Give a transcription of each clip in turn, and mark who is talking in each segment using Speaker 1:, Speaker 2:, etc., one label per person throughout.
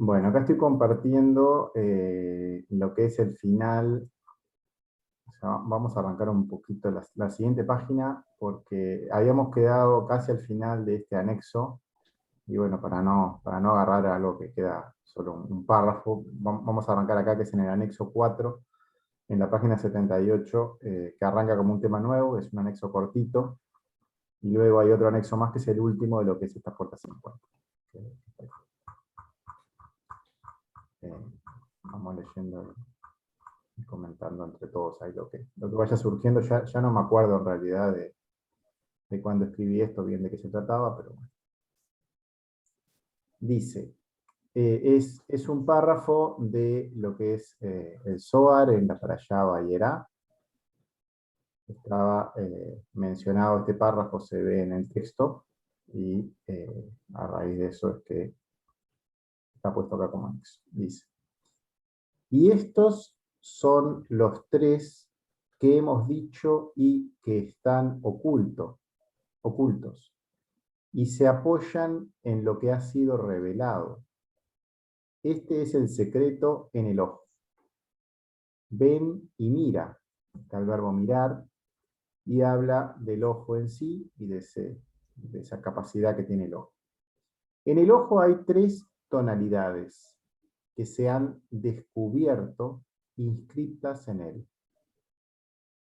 Speaker 1: Bueno, acá estoy compartiendo lo que es el final. O sea, vamos a arrancar un poquito la siguiente página, porque habíamos quedado casi al final de este anexo, y bueno, para no agarrar algo que queda solo un párrafo, vamos a arrancar acá, que es en el anexo 4, en la página 78, que arranca como un tema nuevo, es un anexo cortito, y luego hay otro anexo más, que es el último de lo que es esta puerta 50. Eh, Vamos leyendo y comentando entre todos ahí lo que vaya surgiendo. Ya no me acuerdo en realidad de cuando escribí esto, bien de qué se trataba, pero bueno. Dice, es un párrafo de lo que es el Zohar en la Parashá Vayera. Estaba mencionado este párrafo, se ve en el texto, y a raíz de eso es que está puesto acá como anexo. Dice, y estos son los tres que hemos dicho y que están ocultos, y se apoyan en lo que ha sido revelado. Este es el secreto en el ojo. Ven y mira, está el verbo mirar, y habla del ojo en sí y de esa capacidad que tiene el ojo. En el ojo hay tres tonalidades que se han descubierto inscritas en él.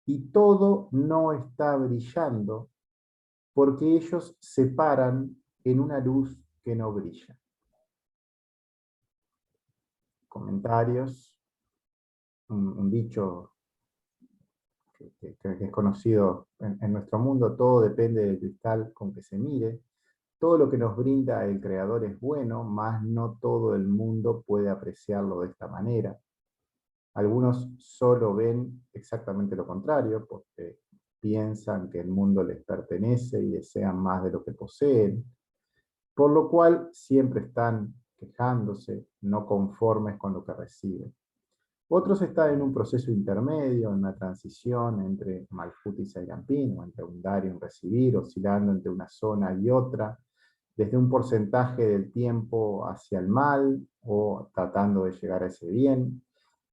Speaker 1: Y todo no está brillando porque ellos se paran en una luz que no brilla. Comentarios, un dicho que es conocido en nuestro mundo: todo depende del cristal con que se mire. Todo lo que nos brinda el Creador es bueno, mas no todo el mundo puede apreciarlo de esta manera. Algunos solo ven exactamente lo contrario, porque piensan que el mundo les pertenece y desean más de lo que poseen, por lo cual siempre están quejándose, no conformes con lo que reciben. Otros están en un proceso intermedio, en una transición entre Malhut y Sayrampín, o entre un dar y un recibir, oscilando entre una zona y otra, desde un porcentaje del tiempo hacia el mal, o tratando de llegar a ese bien,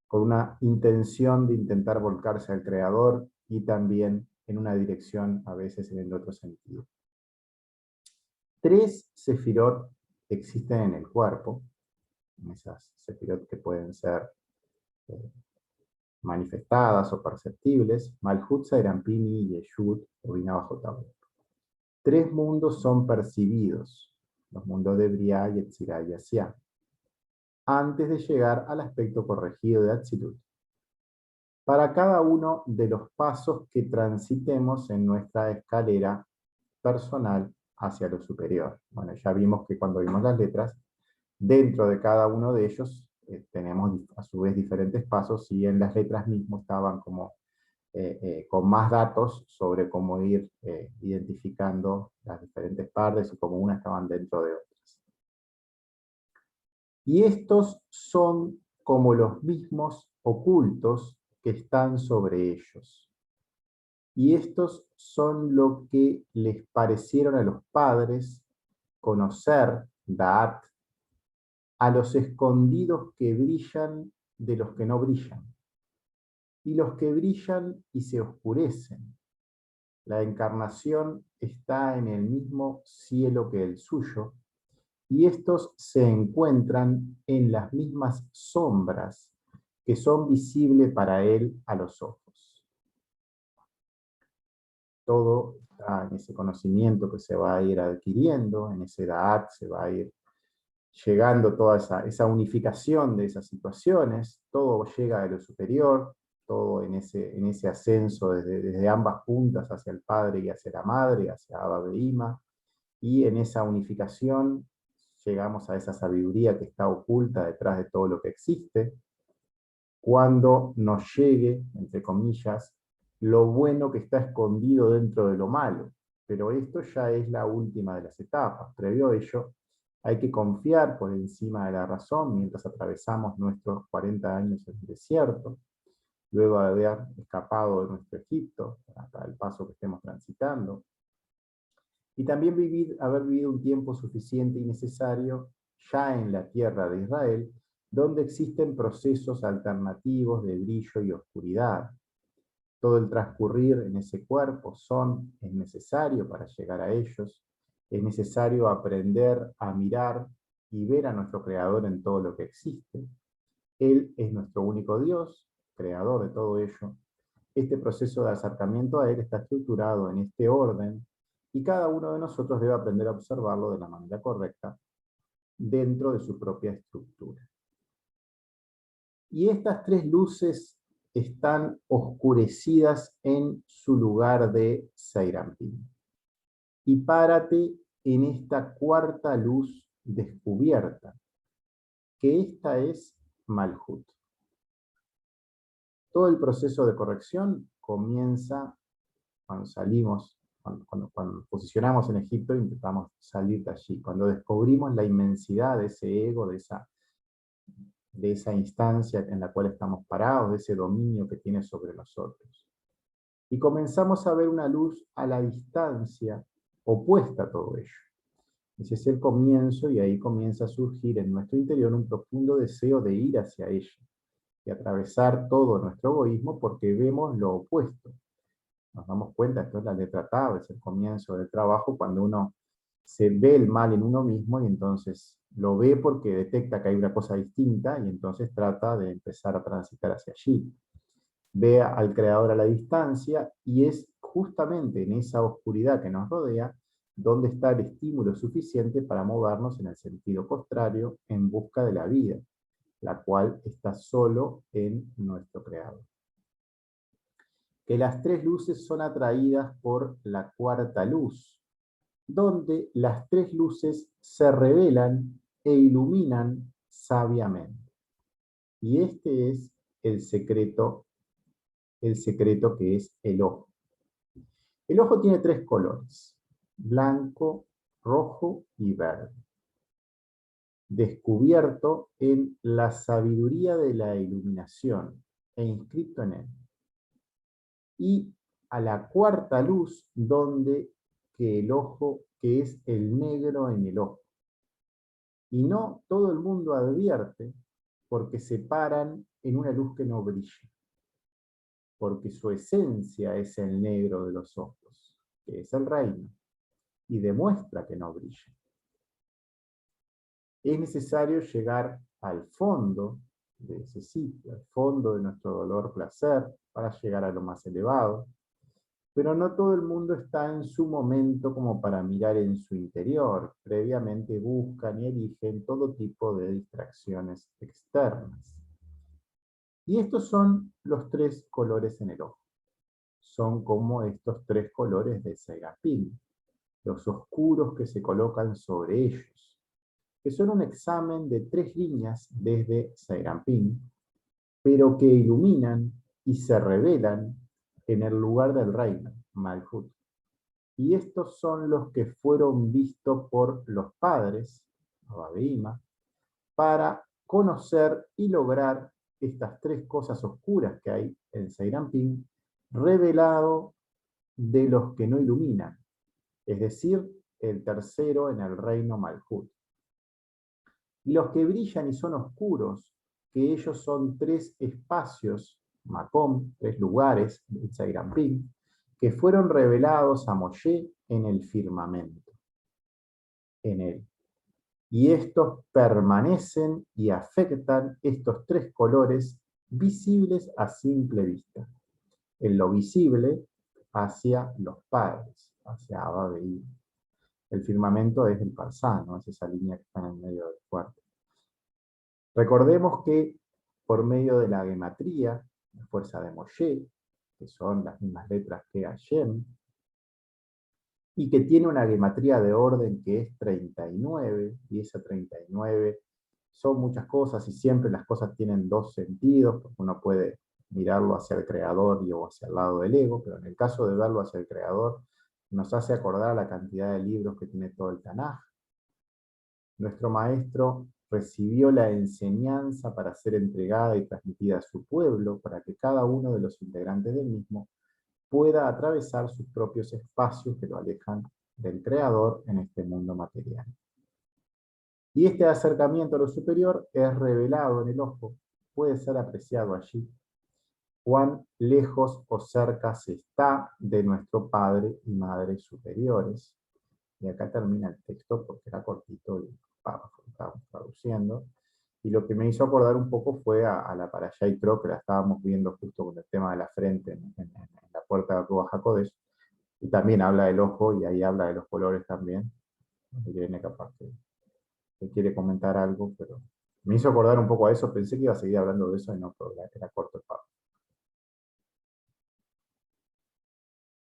Speaker 1: con una intención de intentar volcarse al Creador, y también en una dirección, a veces en el otro sentido. Tres sefirot existen en el cuerpo, en esas sefirot que pueden ser manifestadas o perceptibles: Malhut, Sayrampini y Yeshut, o Binah Bajo Tabú. Tres mundos son percibidos, los mundos de Briah, Yetzirah y Asiá, antes de llegar al aspecto corregido de Atzilut, para cada uno de los pasos que transitemos en nuestra escalera personal hacia lo superior. Bueno, ya vimos que cuando vimos las letras, dentro de cada uno de ellos tenemos a su vez diferentes pasos, y en las letras mismas estaban como con más datos sobre cómo ir identificando las diferentes partes y cómo unas estaban dentro de otras. Y estos son como los mismos ocultos que están sobre ellos. Y estos son lo que les parecieron a los padres conocer, Da'at, a los escondidos que brillan de los que no brillan, y los que brillan y se oscurecen. La encarnación está en el mismo cielo que el suyo, y estos se encuentran en las mismas sombras que son visibles para él a los ojos. Todo está en ese conocimiento que se va a ir adquiriendo, en ese Da'at se va a ir llegando toda esa unificación de esas situaciones. Todo llega de lo superior, todo en ese ascenso desde ambas puntas, hacia el Padre y hacia la Madre, hacia Abba Behima, y en esa unificación llegamos a esa sabiduría que está oculta detrás de todo lo que existe, cuando nos llegue, entre comillas, lo bueno que está escondido dentro de lo malo. Pero esto ya es la última de las etapas. Previo a ello, hay que confiar por encima de la razón mientras atravesamos nuestros 40 años en el desierto, luego de haber escapado de nuestro Egipto, hasta el paso que estemos transitando, y también haber vivido un tiempo suficiente y necesario ya en la tierra de Israel, donde existen procesos alternativos de brillo y oscuridad. Todo el transcurrir en ese cuerpo es necesario para llegar a ellos. Es necesario aprender a mirar y ver a nuestro Creador en todo lo que existe. Él es nuestro único Dios, creador de todo ello. Este proceso de acercamiento a Él está estructurado en este orden y cada uno de nosotros debe aprender a observarlo de la manera correcta dentro de su propia estructura. Y estas tres luces están oscurecidas en su lugar de Seirampin. Y párate en esta cuarta luz descubierta, que esta es Malhut. Todo el proceso de corrección comienza cuando salimos, cuando posicionamos en Egipto e intentamos salir de allí, cuando descubrimos la inmensidad de ese ego, de esa instancia en la cual estamos parados, de ese dominio que tiene sobre nosotros. Y comenzamos a ver una luz a la distancia opuesta a todo ello. Ese es el comienzo y ahí comienza a surgir en nuestro interior un profundo deseo de ir hacia ella y atravesar todo nuestro egoísmo porque vemos lo opuesto. Nos damos cuenta, esto es la letra Tav, es el comienzo del trabajo cuando uno se ve el mal en uno mismo y entonces lo ve porque detecta que hay una cosa distinta y entonces trata de empezar a transitar hacia allí. Ve al Creador a la distancia y es justamente en esa oscuridad que nos rodea donde está el estímulo suficiente para movernos en el sentido contrario en busca de la vida, la cual está solo en nuestro Creador. Que las tres luces son atraídas por la cuarta luz, donde las tres luces se revelan e iluminan sabiamente. Y este es el secreto que es el ojo. El ojo tiene tres colores: blanco, rojo y verde. Descubierto en la sabiduría de la iluminación e inscrito en él. Y a la cuarta luz, donde que el ojo, que es el negro en el ojo. Y no todo el mundo advierte porque se paran en una luz que no brilla, porque su esencia es el negro de los ojos, que es el reino, y demuestra que no brilla. Es necesario llegar al fondo de ese sitio, al fondo de nuestro dolor-placer, para llegar a lo más elevado, pero no todo el mundo está en su momento como para mirar en su interior. Previamente buscan y eligen todo tipo de distracciones externas. Y estos son los tres colores en el ojo. Son como estos tres colores de Serapín, los oscuros que se colocan sobre ellos, que son un examen de tres líneas desde Serapín, pero que iluminan y se revelan en el lugar del reino, Malhut. Y estos son los que fueron vistos por los padres, Abba Behima, para conocer y lograr estas tres cosas oscuras que hay en Seirampin, revelado de los que no iluminan, es decir, el tercero en el reino Malhut. Y los que brillan y son oscuros, que ellos son tres espacios, Makom, tres lugares en Seirampin, que fueron revelados a Moshe en el firmamento, en él. Y estos permanecen y afectan estos tres colores visibles a simple vista. En lo visible hacia los padres, hacia Abba Behima. El firmamento es el Parsá, ¿no? Es esa línea que está en el medio del cuarto. Recordemos que por medio de la gematría, la fuerza de Moshe, que son las mismas letras que Hashem, y que tiene una gematría de orden que es 39, y esa 39 son muchas cosas, y siempre las cosas tienen dos sentidos, porque uno puede mirarlo hacia el creador o hacia el lado del ego, pero en el caso de verlo hacia el creador, nos hace acordar la cantidad de libros que tiene todo el Tanaj. Nuestro maestro recibió la enseñanza para ser entregada y transmitida a su pueblo, para que cada uno de los integrantes del mismo pueda atravesar sus propios espacios que lo alejan del Creador en este mundo material. Y este acercamiento a lo superior es revelado en el ojo, puede ser apreciado allí. Cuán lejos o cerca se está de nuestro Padre y Madre superiores. Y acá termina el texto porque era cortito el párrafo que estábamos traduciendo. Y lo que me hizo acordar un poco fue a la Parashá Yitro, que la estábamos viendo justo con el tema de la frente en la puerta de Ruach HaKodesh. Y también habla del ojo y ahí habla de los colores también. Irene capaz que quiere comentar algo, pero me hizo acordar un poco a eso. Pensé que iba a seguir hablando de eso y no, pero era corto el párrafo.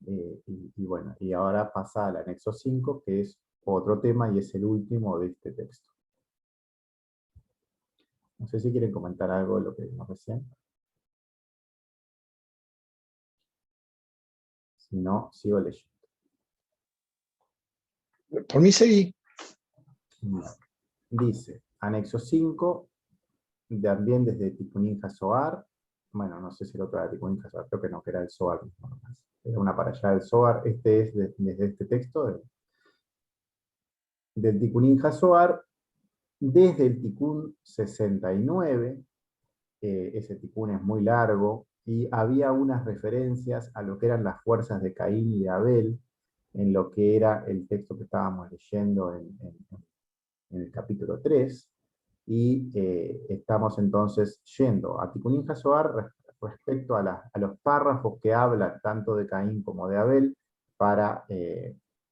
Speaker 1: Y bueno, y ahora pasa al anexo 5, que es otro tema y es el último de este texto. No sé si quieren comentar algo de lo que vimos recién. Si no, sigo leyendo.
Speaker 2: Por mí seguí.
Speaker 1: Dice, anexo 5, también desde Tikkunim HaZohar. Bueno, no sé si el otro era Tikkunim HaZohar, creo que no, que era el Zohar mismo. Era una para allá del Zohar. Este es desde este texto, del Tikkunim HaZohar, desde el Tikkun 69. Ese Tikkun es muy largo, y había unas referencias a lo que eran las fuerzas de Caín y de Abel, en lo que era el texto que estábamos leyendo en el capítulo 3, y estamos entonces yendo a Tikkunim HaZohar respecto a los párrafos que hablan tanto de Caín como de Abel, para,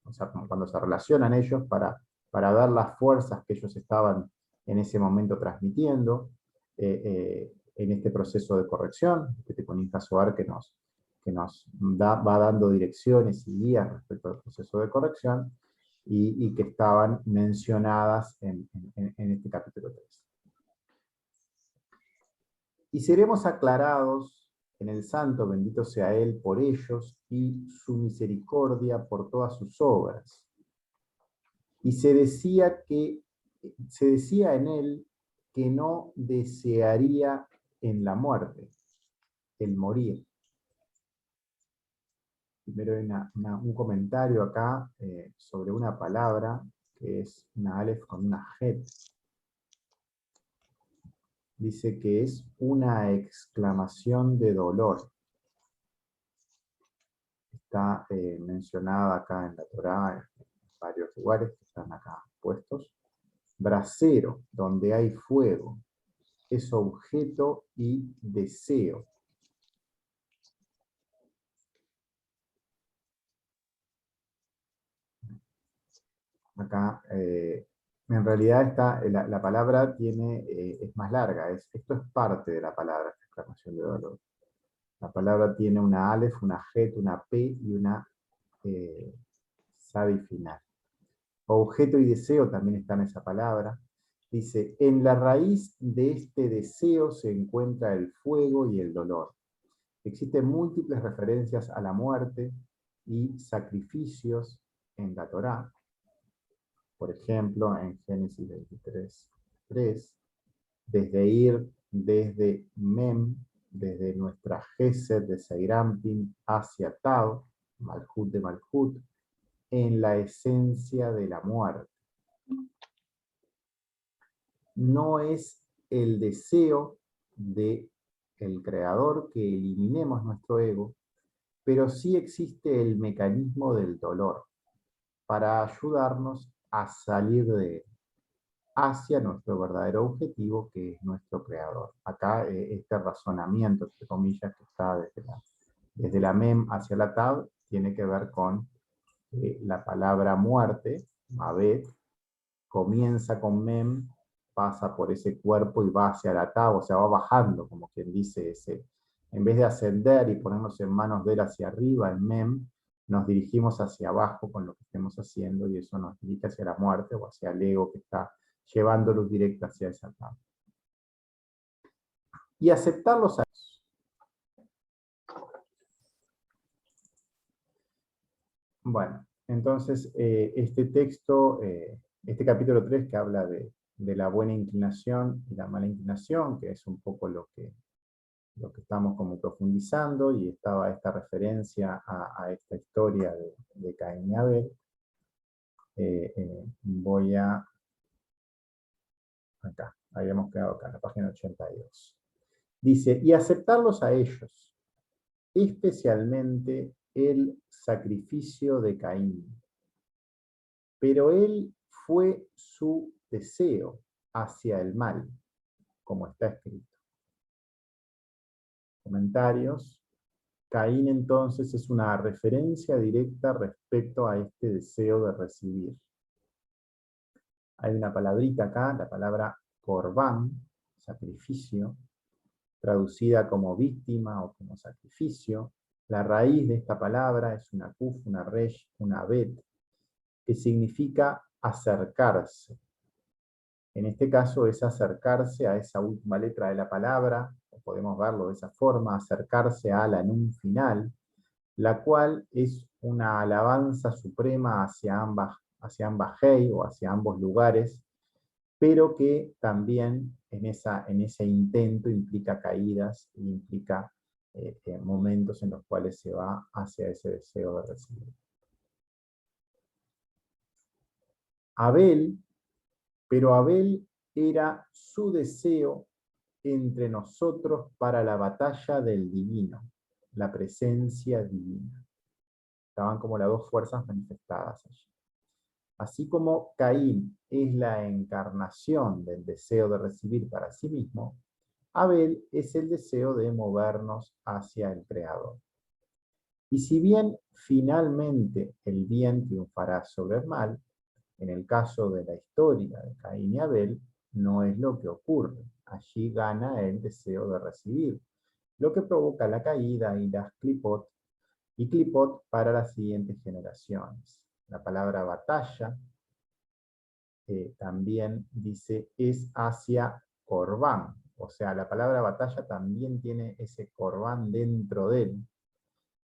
Speaker 1: o sea, cuando se relacionan ellos, para ver las fuerzas que ellos estaban en ese momento transmitiendo, en este proceso de corrección, este Tikkunim HaZohar que nos va dando direcciones y guías respecto al proceso de corrección, y que estaban mencionadas en este capítulo 3. Y seremos aclarados en el Santo, bendito sea Él, por ellos, y su misericordia por todas sus obras. Y se decía en él que no desearía en la muerte, el morir. Primero hay un comentario acá sobre una palabra que es una Aleph con una Het. Dice que es una exclamación de dolor. Está mencionada acá en la Torá en varios lugares que están acá puestos. Brasero, donde hay fuego, es objeto y deseo. Acá, en realidad, la palabra es más larga. Esto es parte de la palabra, exclamación de dolor. La palabra tiene una Aleph, una Het, una P y una Sadi final. Objeto y deseo también está en esa palabra. Dice, en la raíz de este deseo se encuentra el fuego y el dolor. Existen múltiples referencias a la muerte y sacrificios en la Torá. Por ejemplo, en Génesis 23:3, desde Mem, desde nuestra Gesed de Seirampin hacia Tau, Malhut de Malhut, en la esencia de la muerte. No es el deseo del Creador que eliminemos nuestro ego, pero sí existe el mecanismo del dolor para ayudarnos a salir de él hacia nuestro verdadero objetivo, que es nuestro Creador. Acá este razonamiento, entre comillas, que está desde la Mem hacia la Tab, tiene que ver con la palabra muerte, Mabet, comienza con Mem, pasa por ese cuerpo y va hacia la Tab, o sea, va bajando, como quien dice, en vez de ascender y ponernos en manos de él hacia arriba, en Mem, nos dirigimos hacia abajo con lo que estemos haciendo, y eso nos dirige hacia la muerte o hacia el ego que está llevando luz directa hacia esa Tab. Y aceptarlos a ellos. Bueno, entonces este texto, este capítulo 3 que habla de la buena inclinación y la mala inclinación, que es un poco lo que estamos como profundizando, y estaba esta referencia a esta historia de Caín y Abel. Voy a acá, habíamos quedado acá, en la página 82. Dice, y aceptarlos a ellos, especialmente el sacrificio de Caín. Pero él fue su deseo hacia el mal, como está escrito. Comentarios. Caín entonces es una referencia directa respecto a este deseo de recibir. Hay una palabrita acá, la palabra corbán, sacrificio, traducida como víctima o como sacrificio. La raíz de esta palabra es una kuf, una resh, una bet, que significa acercarse. En este caso es acercarse a esa última letra de la palabra, o podemos verlo de esa forma, acercarse a la nun final, la cual es una alabanza suprema hacia ambas hei o hacia ambos lugares, pero que también en ese intento implica caídas y implica momentos en los cuales se va hacia ese deseo de recibir. Pero Abel era su deseo entre nosotros para la batalla del divino, la presencia divina. Estaban como las dos fuerzas manifestadas allí. Así como Caín es la encarnación del deseo de recibir para sí mismo, Abel es el deseo de movernos hacia el Creador. Y si bien finalmente el bien triunfará sobre el mal, en el caso de la historia de Caín y Abel, no es lo que ocurre. Allí gana el deseo de recibir, lo que provoca la caída y las clipot para las siguientes generaciones. La palabra batalla también dice es hacia corbán, o sea, la palabra batalla también tiene ese corbán dentro de él.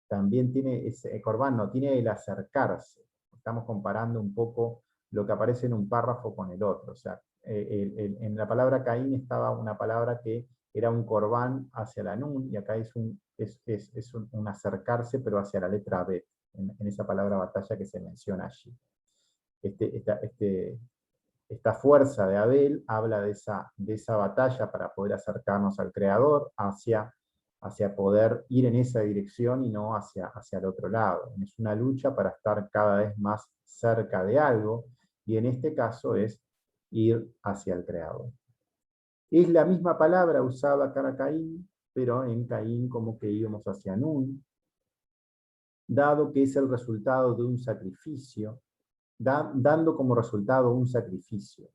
Speaker 1: También tiene ese corbán, no tiene el acercarse. Estamos comparando un poco lo que aparece en un párrafo con el otro. O sea, en la palabra Caín estaba una palabra que era un corbán hacia la nun, y acá es un acercarse, pero hacia la letra B, en esa palabra batalla que se menciona allí. Esta fuerza de Abel habla de esa batalla para poder acercarnos al Creador, hacia poder ir en esa dirección y no hacia el otro lado. Es una lucha para estar cada vez más cerca de algo, y en este caso es ir hacia el Creador. Es la misma palabra usada para Caín, pero en Caín como que íbamos hacia Nun, dado que es el resultado de un sacrificio, dando como resultado un sacrificio.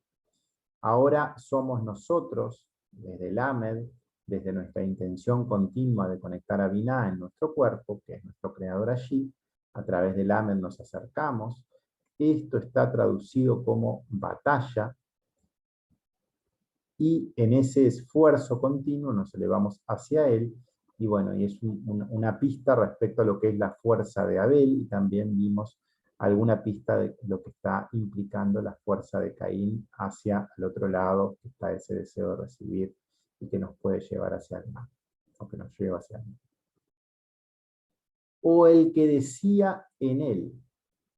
Speaker 1: Ahora somos nosotros, desde el Amed, desde nuestra intención continua de conectar a Binah en nuestro cuerpo, que es nuestro creador allí, a través del Amed nos acercamos. Esto está traducido como batalla, y en ese esfuerzo continuo nos elevamos hacia él, y bueno, y es una pista respecto a lo que es la fuerza de Abel, y también vimos alguna pista de lo que está implicando la fuerza de Caín hacia el otro lado, que está ese deseo de recibir y que nos puede llevar hacia el mal, o que nos lleva hacia el mal. O el que decía en él,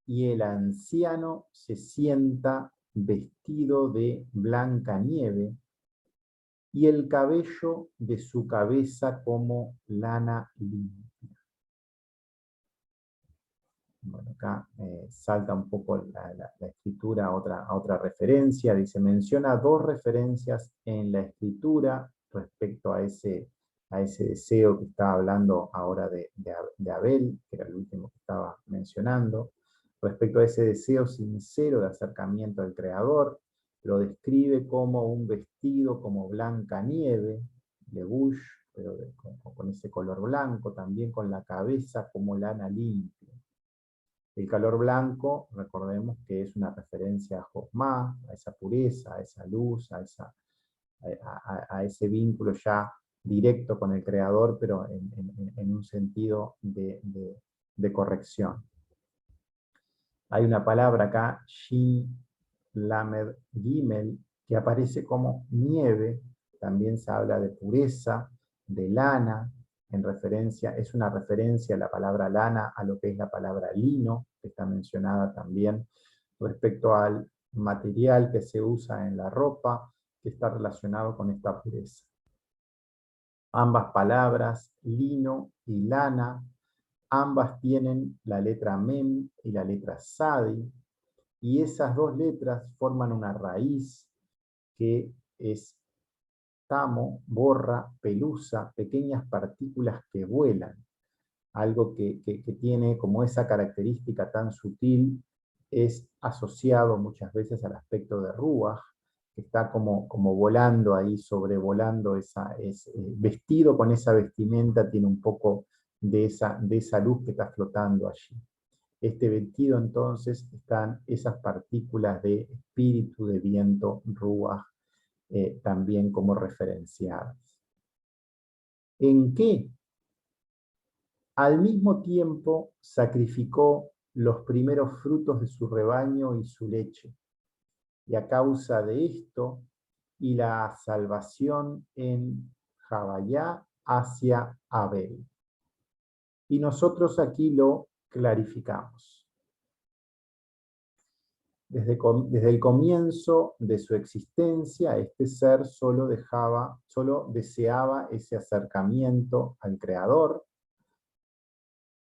Speaker 1: y el anciano se sienta vestido de blanca nieve, y el cabello de su cabeza como lana limpia. Bueno, acá salta un poco la escritura a otra referencia. Dice, menciona dos referencias en la escritura respecto a ese deseo que estaba hablando ahora de Abel, que era el último que estaba mencionando. Respecto a ese deseo sincero de acercamiento al Creador, lo describe como un vestido como blanca nieve, de bush, pero con ese color blanco, también con la cabeza como lana limpia. El color blanco, recordemos que es una referencia a Josmá, a esa pureza, a esa luz, a ese vínculo ya directo con el Creador, pero en un sentido de corrección. Hay una palabra acá, Shin Lamed Gimel, que aparece como nieve. También se habla de pureza, de lana, es una referencia a la palabra lana, a lo que es la palabra lino, que está mencionada también respecto al material que se usa en la ropa, que está relacionado con esta pureza. Ambas palabras, lino y lana, ambas tienen la letra mem y la letra sadi, y esas dos letras forman una raíz que es tamo, borra, pelusa, pequeñas partículas que vuelan. Algo que tiene como esa característica tan sutil es asociado muchas veces al aspecto de Ruach, que está como volando ahí, sobrevolando, vestido con esa vestimenta, tiene un poco de esa luz que está flotando allí. Este vestido entonces están esas partículas de espíritu, de viento, Ruach, también como referenciadas. ¿En qué? Al mismo tiempo sacrificó los primeros frutos de su rebaño y su leche. Y a causa de esto, y la salvación en Jabayá hacia Abel. Y nosotros aquí lo clarificamos. Desde el comienzo de su existencia, este ser solo deseaba ese acercamiento al Creador.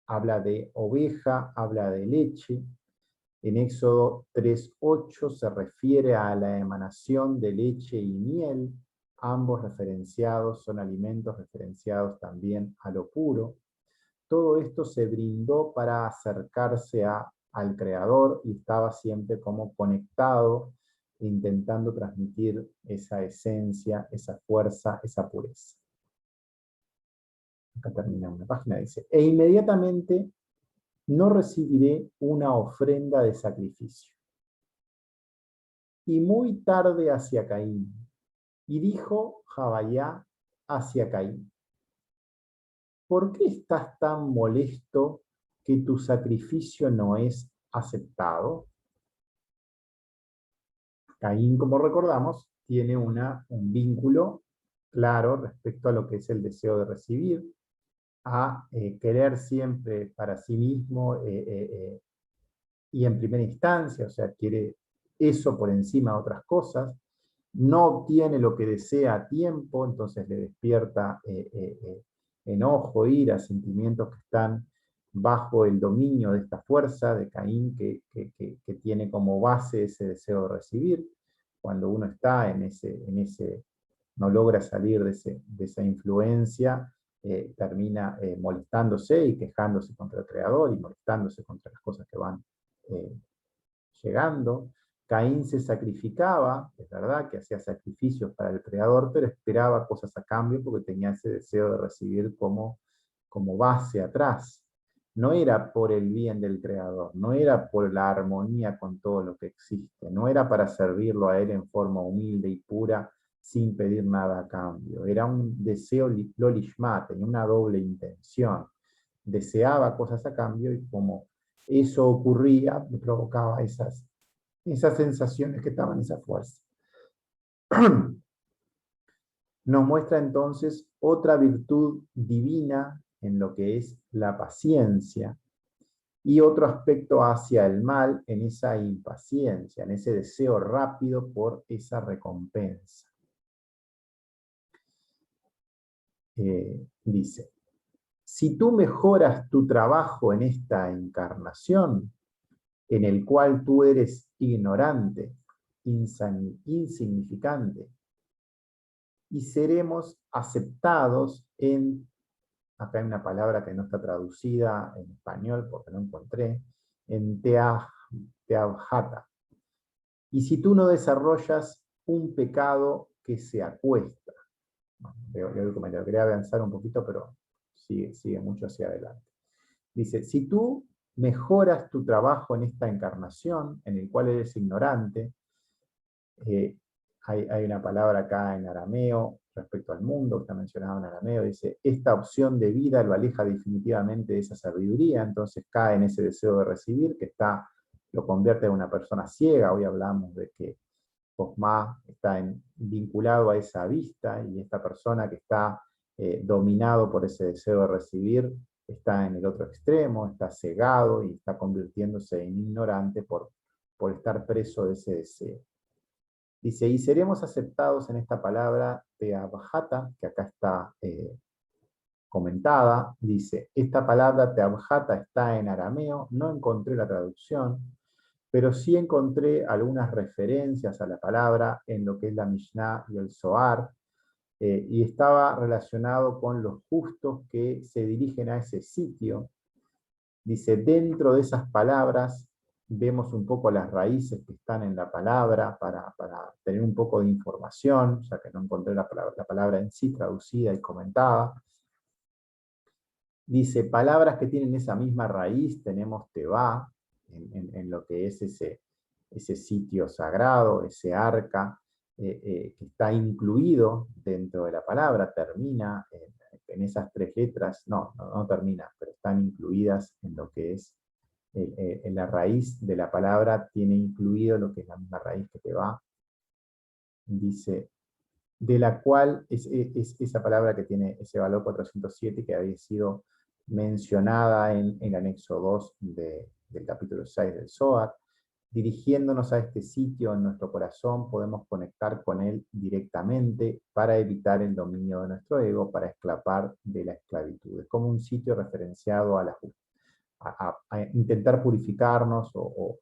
Speaker 1: Habla de oveja, habla de leche. En Éxodo 3:8 se refiere a la emanación de leche y miel. Ambos referenciados son alimentos referenciados también a lo puro. Todo esto se brindó para acercarse al Creador y estaba siempre como conectado, intentando transmitir esa esencia, esa fuerza, esa pureza. Acá termina una página, dice, e inmediatamente no recibiré una ofrenda de sacrificio. Y muy tarde hacia Caín, y dijo Jabayá hacia Caín, ¿por qué estás tan molesto que tu sacrificio no es aceptado? Caín, como recordamos, tiene un vínculo claro respecto a lo que es el deseo de recibir, a querer siempre para sí mismo y en primera instancia, o sea, quiere eso por encima de otras cosas, no obtiene lo que desea a tiempo, entonces le despierta enojo, ira, sentimientos que están bajo el dominio de esta fuerza de Caín que tiene como base ese deseo de recibir. Cuando uno está no logra salir de esa influencia, termina molestándose y quejándose contra el Creador y molestándose contra las cosas que van llegando. Caín se sacrificaba, es verdad que hacía sacrificios para el Creador, pero esperaba cosas a cambio porque tenía ese deseo de recibir como base atrás. No era por el bien del Creador, no era por la armonía con todo lo que existe, no era para servirlo a Él en forma humilde y pura, sin pedir nada a cambio. Era un deseo lolishma, tenía una doble intención. Deseaba cosas a cambio y como eso ocurría, me provocaba esas sensaciones que estaban, esa fuerza. Nos muestra entonces otra virtud divina en lo que es la paciencia y otro aspecto hacia el mal en esa impaciencia, en ese deseo rápido por esa recompensa. Dice, si tú mejoras tu trabajo en esta encarnación, en el cual tú eres ignorante, insignificante, y seremos aceptados acá hay una palabra que no está traducida en español porque no encontré, en teavhata. Y si tú no desarrollas un pecado que se acuesta, leo el comentario, quería avanzar un poquito, pero sigue mucho hacia adelante. Dice, si tú mejoras tu trabajo en esta encarnación, en el cual eres ignorante, hay una palabra acá en arameo respecto al mundo, que está mencionado en arameo, dice, esta opción de vida lo aleja definitivamente de esa sabiduría, entonces cae en ese deseo de recibir, que lo convierte en una persona ciega. Hoy hablamos de que Jochma está vinculado a esa vista, y esta persona que está dominado por ese deseo de recibir, está en el otro extremo, está cegado y está convirtiéndose en ignorante por estar preso de ese deseo. Dice, y seremos aceptados en esta palabra teabhata, que acá está comentada. Dice, esta palabra teabhata está en arameo, no encontré la traducción, pero sí encontré algunas referencias a la palabra en lo que es la Mishnah y el Zohar, y estaba relacionado con los justos que se dirigen a ese sitio. Dice, dentro de esas palabras vemos un poco las raíces que están en la palabra para tener un poco de información, ya que no encontré la palabra en sí traducida y comentada. Dice, palabras que tienen esa misma raíz, tenemos Tebá, en lo que es ese sitio sagrado, ese arca, que está incluido dentro de la palabra, termina en esas tres letras, no termina, pero están incluidas en lo que es en la raíz de la palabra, tiene incluido lo que es la misma raíz que te va. Dice, de la cual es esa palabra que tiene ese valor 407 que había sido mencionada en el anexo 2 del capítulo 6 del Zohar. Dirigiéndonos a este sitio en nuestro corazón, podemos conectar con él directamente para evitar el dominio de nuestro ego, para escapar de la esclavitud. Es como un sitio referenciado a intentar purificarnos o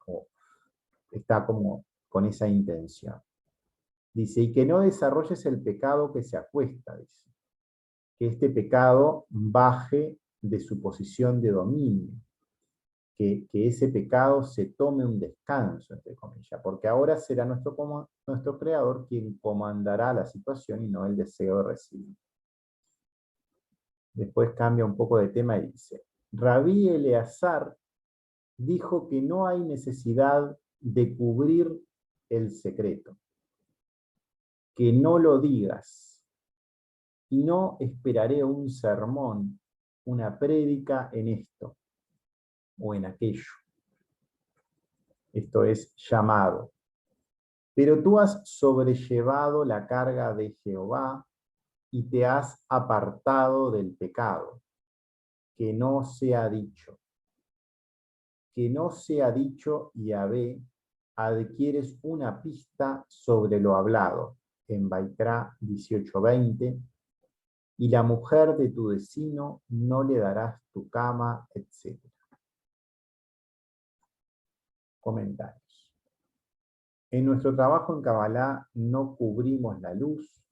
Speaker 1: está como con esa intención. Dice, y que no desarrolles el pecado que se acuesta, dice. Que este pecado baje de su posición de dominio. Que ese pecado se tome un descanso, entre comillas, porque ahora será nuestro creador quien comandará la situación y no el deseo de recibir. Después cambia un poco de tema y dice, Rabí Eleazar dijo que no hay necesidad de cubrir el secreto, que no lo digas, y no esperaré un sermón, una prédica en esto o en aquello. Esto es llamado. Pero tú has sobrellevado la carga de Jehová y te has apartado del pecado. Que no sea dicho. Que no sea dicho Yahvé, adquieres una pista sobre lo hablado. En Baikra 18:20. Y la mujer de tu vecino no le darás tu cama, etc. Comentarios. En nuestro trabajo en Kabbalah no cubrimos la luz,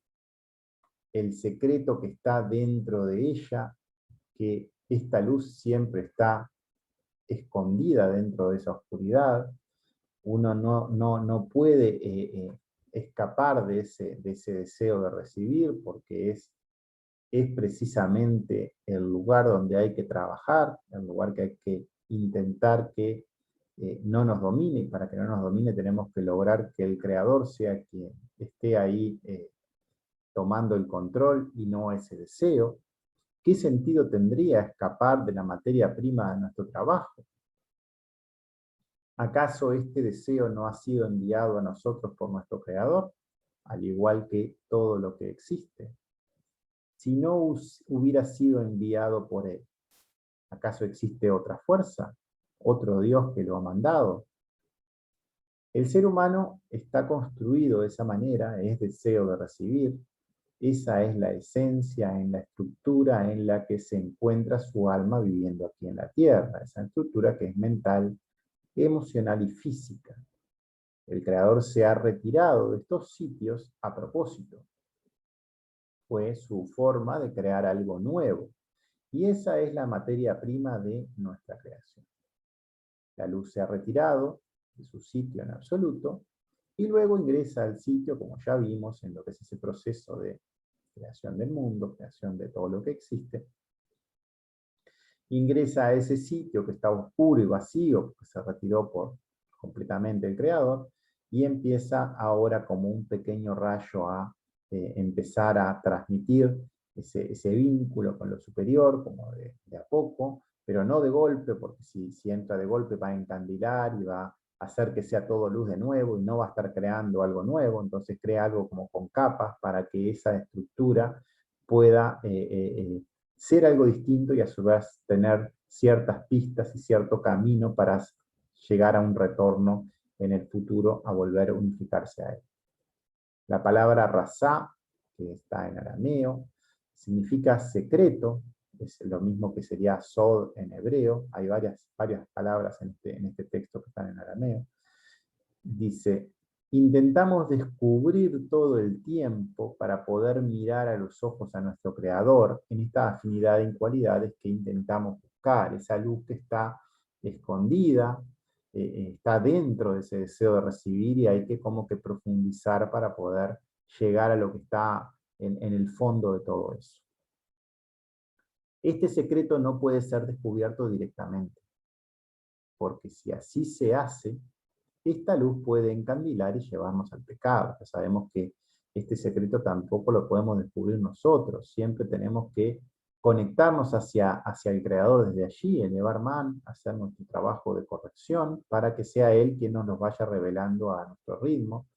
Speaker 1: el secreto que está dentro de ella, que esta luz siempre está escondida dentro de esa oscuridad. Uno no puede escapar de ese deseo de recibir, porque es precisamente el lugar donde hay que trabajar, el lugar que hay que intentar que no nos domine, y para que no nos domine tenemos que lograr que el creador sea quien esté ahí tomando el control y no ese deseo. ¿Qué sentido tendría escapar de la materia prima de nuestro trabajo? ¿Acaso este deseo no ha sido enviado a nosotros por nuestro creador, al igual que todo lo que existe? Si no hubiera sido enviado por él, ¿acaso existe otra fuerza? ¿Otro Dios que lo ha mandado? El ser humano está construido de esa manera, es deseo de recibir. Esa es la esencia, en la estructura en la que se encuentra su alma viviendo aquí en la tierra. Esa estructura que es mental, emocional y física. El creador se ha retirado de estos sitios a propósito. Fue su forma de crear algo nuevo. Y esa es la materia prima de nuestra creación. La luz se ha retirado de su sitio en absoluto y luego ingresa al sitio, como ya vimos, en lo que es ese proceso de creación del mundo, creación de todo lo que existe. Ingresa a ese sitio que está oscuro y vacío, que se retiró por completamente el creador, y empieza ahora como un pequeño rayo a empezar a transmitir ese vínculo con lo superior, como de a poco, pero no de golpe, porque si entra de golpe va a encandilar y va a hacer que sea todo luz de nuevo y no va a estar creando algo nuevo, entonces crea algo como con capas para que esa estructura pueda ser algo distinto y a su vez tener ciertas pistas y cierto camino para llegar a un retorno en el futuro a volver a unificarse a él. La palabra rasá, que está en arameo, significa secreto, es lo mismo que sería sod en hebreo, hay varias palabras en este texto que están en arameo. Dice, intentamos descubrir todo el tiempo para poder mirar a los ojos a nuestro Creador en esta afinidad en cualidades que intentamos buscar, esa luz que está escondida, está dentro de ese deseo de recibir y hay que como que profundizar para poder llegar a lo que está en el fondo de todo eso. Este secreto no puede ser descubierto directamente, porque si así se hace, esta luz puede encandilar y llevarnos al pecado. Ya sabemos que este secreto tampoco lo podemos descubrir nosotros, siempre tenemos que conectarnos hacia el Creador desde allí, elevar man, hacer nuestro trabajo de corrección, para que sea Él quien nos vaya revelando a nuestro ritmo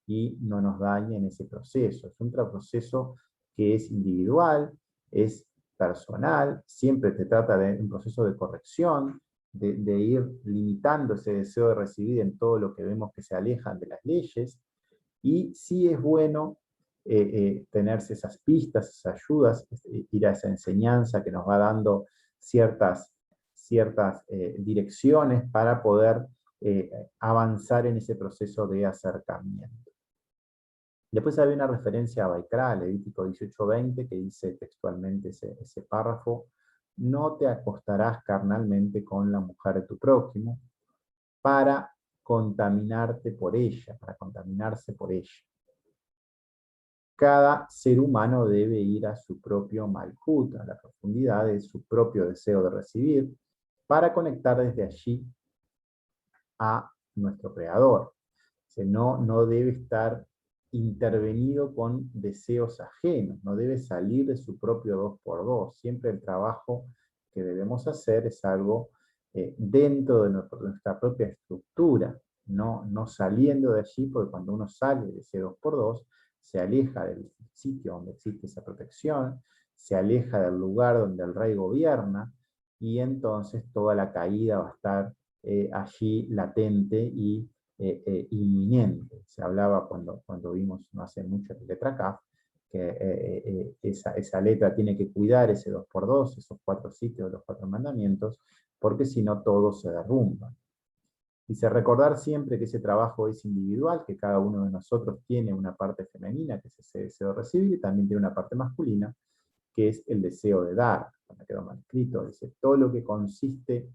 Speaker 1: y no nos dañe en ese proceso. Es un proceso que es individual, es personal, siempre te trata de un proceso de corrección, de ir limitando ese deseo de recibir en todo lo que vemos que se alejan de las leyes, y sí es bueno tenerse esas pistas, esas ayudas, ir a esa enseñanza que nos va dando ciertas direcciones para poder avanzar en ese proceso de acercamiento. Después hay una referencia a Baikra, Levítico 18:20, que dice textualmente ese párrafo: no te acostarás carnalmente con la mujer de tu prójimo para contaminarte por ella, para contaminarse por ella. Cada ser humano debe ir a su propio Malkut, a la profundidad de su propio deseo de recibir, para conectar desde allí a nuestro Creador. No debe estar intervenido con deseos ajenos, no debe salir de su propio 2x2. Siempre el trabajo que debemos hacer es algo dentro de nuestra propia estructura, no saliendo de allí, porque cuando uno sale de ese 2x2, se aleja del sitio donde existe esa protección, se aleja del lugar donde el rey gobierna, y entonces toda la caída va a estar allí latente y inminente. Se hablaba cuando vimos no hace mucho la letra Kaf, que esa letra tiene que cuidar ese 2x2, esos 4 sitios de los 4 mandamientos, porque si no todo se derrumba. Dice, recordar siempre que ese trabajo es individual, que cada uno de nosotros tiene una parte femenina, que es ese deseo de recibir, y también tiene una parte masculina, que es el deseo de dar. Me quedó mal escrito, dice, todo lo que consiste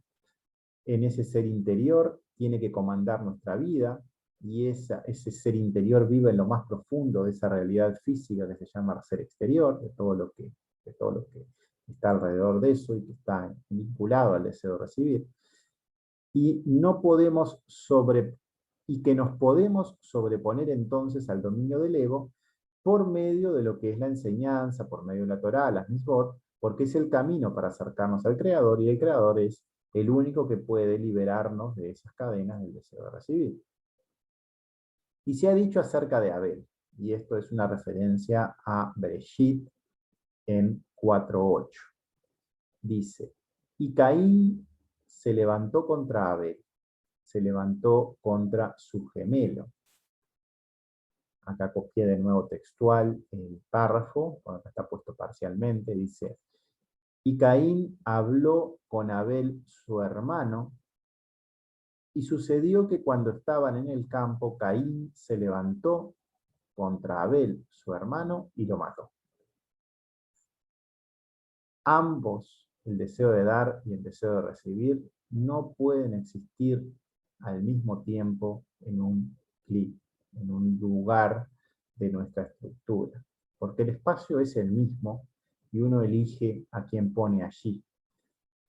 Speaker 1: en ese ser interior tiene que comandar nuestra vida, y ese ser interior vive en lo más profundo de esa realidad física que se llama ser exterior, de todo lo que está alrededor de eso y que está vinculado al deseo de recibir. Y que nos podemos sobreponer entonces al dominio del ego por medio de lo que es la enseñanza, por medio de la Torá, las mitzvot, porque es el camino para acercarnos al Creador, y el Creador es el único que puede liberarnos de esas cadenas del deseo de recibir. Y se ha dicho acerca de Abel, y esto es una referencia a Bereshit en 4:8. Dice, y Caín se levantó contra Abel, se levantó contra su gemelo. Acá copié de nuevo textual el párrafo, cuando está puesto parcialmente, dice, y Caín habló con Abel su hermano, y sucedió que cuando estaban en el campo, Caín se levantó contra Abel su hermano y lo mató. Ambos, el deseo de dar y el deseo de recibir, no pueden existir al mismo tiempo en un clic, en un lugar de nuestra estructura, porque el espacio es el mismo y uno elige a quién pone allí.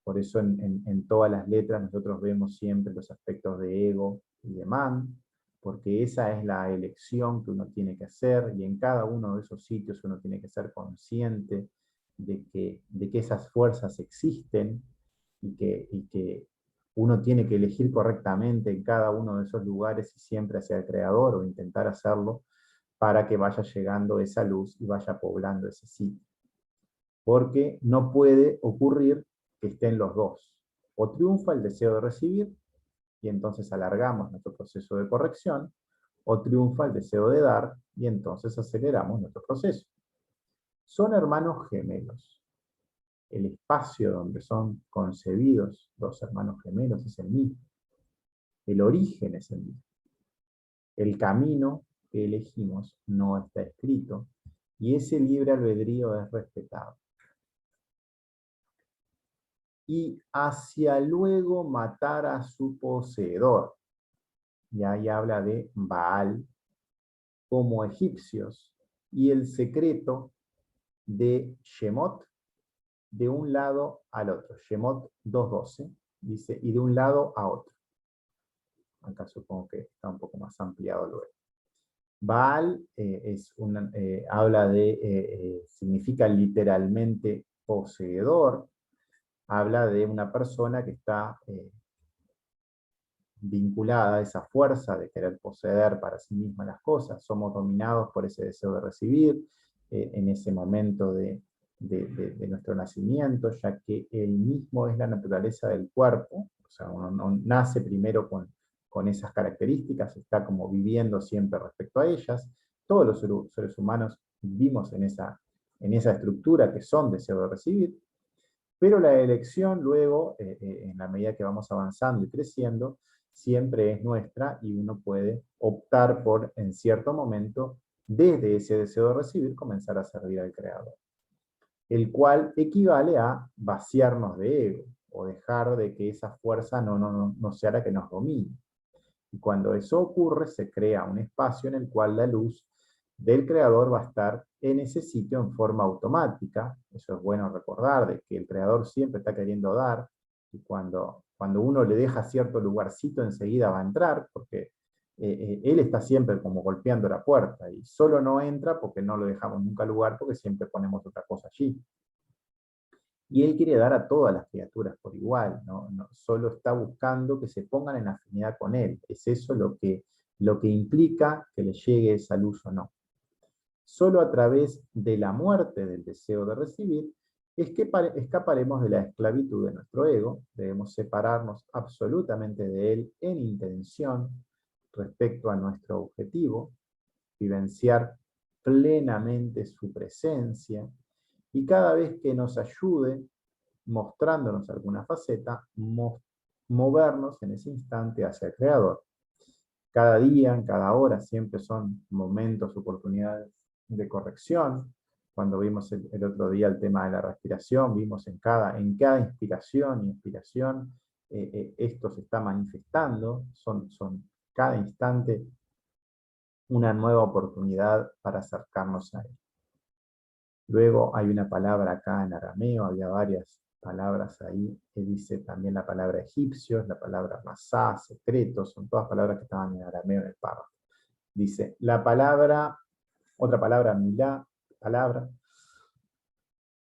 Speaker 1: Por eso en todas las letras nosotros vemos siempre los aspectos de ego y de man, porque esa es la elección que uno tiene que hacer, y en cada uno de esos sitios uno tiene que ser consciente de que esas fuerzas existen, y que uno tiene que elegir correctamente en cada uno de esos lugares y siempre hacia el Creador, o intentar hacerlo para que vaya llegando esa luz y vaya poblando ese sitio. Porque no puede ocurrir que estén los dos. O triunfa el deseo de recibir, y entonces alargamos nuestro proceso de corrección, o triunfa el deseo de dar, y entonces aceleramos nuestro proceso. Son hermanos gemelos. El espacio donde son concebidos dos hermanos gemelos es el mismo. El origen es el mismo. El camino que elegimos no está escrito, y ese libre albedrío es respetado. Y hacia luego matar a su poseedor. Y ahí habla de Baal como egipcios, y el secreto de Shemot de un lado al otro. Shemot 2.12 dice, y de un lado a otro. Acá supongo que está un poco más ampliado luego. Baal habla de, significa literalmente poseedor, habla de una persona que está vinculada a esa fuerza de querer poseer para sí misma las cosas. Somos dominados por ese deseo de recibir en ese momento de nuestro nacimiento, ya que el mismo es la naturaleza del cuerpo. O sea, uno nace primero con esas características, está como viviendo siempre respecto a ellas. Todos los seres humanos vivimos en esa estructura que son deseo de recibir, pero la elección luego, en la medida que vamos avanzando y creciendo, siempre es nuestra, y uno puede optar por, en cierto momento, desde ese deseo de recibir, comenzar a servir al Creador. El cual equivale a vaciarnos de ego, o dejar de que esa fuerza no sea la que nos domine. Y cuando eso ocurre, se crea un espacio en el cual la luz del Creador va a estar en ese sitio en forma automática. Eso es bueno recordar, de que el Creador siempre está queriendo dar, y cuando uno le deja cierto lugarcito, enseguida va a entrar, porque Él está siempre como golpeando la puerta, y solo no entra porque no lo dejamos nunca lugar, porque siempre ponemos otra cosa allí. Y Él quiere dar a todas las criaturas por igual, no solo está buscando que se pongan en afinidad con Él. Es eso lo que implica que le llegue esa luz o no. Solo a través de la muerte del deseo de recibir es que escaparemos de la esclavitud de nuestro ego. Debemos separarnos absolutamente de él en intención respecto a nuestro objetivo, vivenciar plenamente su presencia, y cada vez que nos ayude, mostrándonos alguna faceta, movernos en ese instante hacia el Creador. Cada día, en cada hora, siempre son momentos, oportunidades de corrección. Cuando vimos el otro día el tema de la respiración, vimos en cada inspiración y expiración, esto se está manifestando, son cada instante una nueva oportunidad para acercarnos a él. Luego hay una palabra acá en arameo, había varias palabras ahí, que dice también la palabra egipcio, la palabra masá, secreto, son todas palabras que estaban en arameo en el párrafo. Dice, otra palabra, milá, palabra,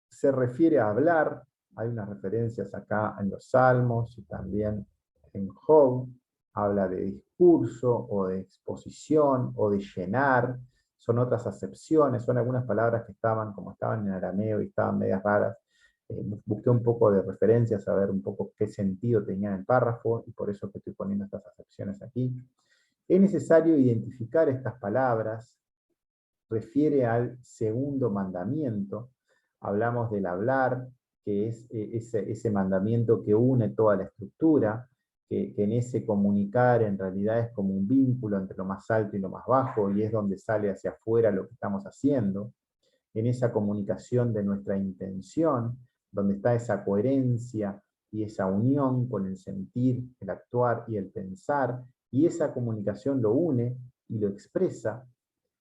Speaker 1: se refiere a hablar. Hay unas referencias acá en los Salmos y también en Job. Habla de discurso o de exposición o de llenar. Son otras acepciones, son algunas palabras que como estaban en arameo y estaban medias raras. Busqué un poco de referencias a ver un poco qué sentido tenía el párrafo, y por eso que estoy poniendo estas acepciones aquí. Es necesario identificar estas palabras. Refiere al segundo mandamiento. Hablamos del hablar, que es ese mandamiento que une toda la estructura, que en ese comunicar en realidad es como un vínculo entre lo más alto y lo más bajo, y es donde sale hacia afuera lo que estamos haciendo. En esa comunicación de nuestra intención, donde está esa coherencia y esa unión con el sentir, el actuar y el pensar, y esa comunicación lo une y lo expresa,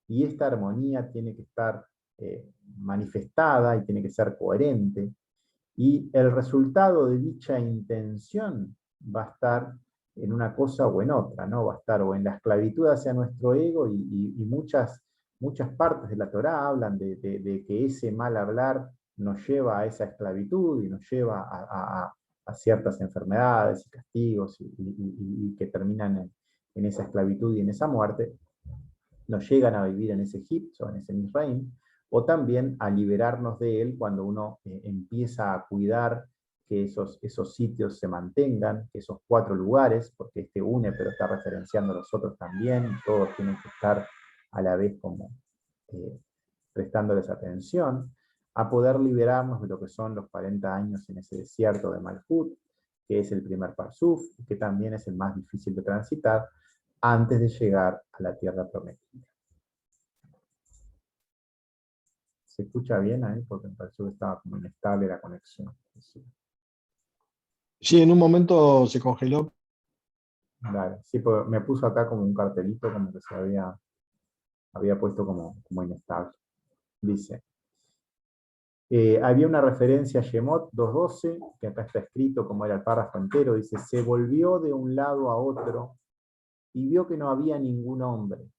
Speaker 1: y esta armonía tiene que estar manifestada y tiene que ser coherente, y el resultado de dicha intención va a estar en una cosa o en otra, ¿no? Va a estar o en la esclavitud hacia nuestro ego, y muchas partes de la Torá hablan de que ese mal hablar nos lleva a esa esclavitud y nos lleva a ciertas enfermedades y castigos, y que terminan en esa esclavitud y en esa muerte. Nos llegan a vivir en ese Egipto, en ese Misraim, o también a liberarnos de él cuando uno empieza a cuidar que esos sitios se mantengan, que esos 4 lugares, porque este une pero está referenciando a los otros también, y todos tienen que estar a la vez como prestándoles atención, a poder liberarnos de lo que son los 40 años en ese desierto de Malhut, que es el primer Parsuf, y que también es el más difícil de transitar, antes de llegar a la tierra prometida. ¿Se escucha bien ahí? Porque me pareció que estaba como inestable la conexión.
Speaker 2: Sí, en un momento se congeló.
Speaker 1: Dale. Sí, porque me puso acá como un cartelito, como que se había puesto como inestable. Dice, había una referencia a Shemot 2.12, que acá está escrito como era el párrafo entero, dice, se volvió de un lado a otro y vio que no había ningún hombre.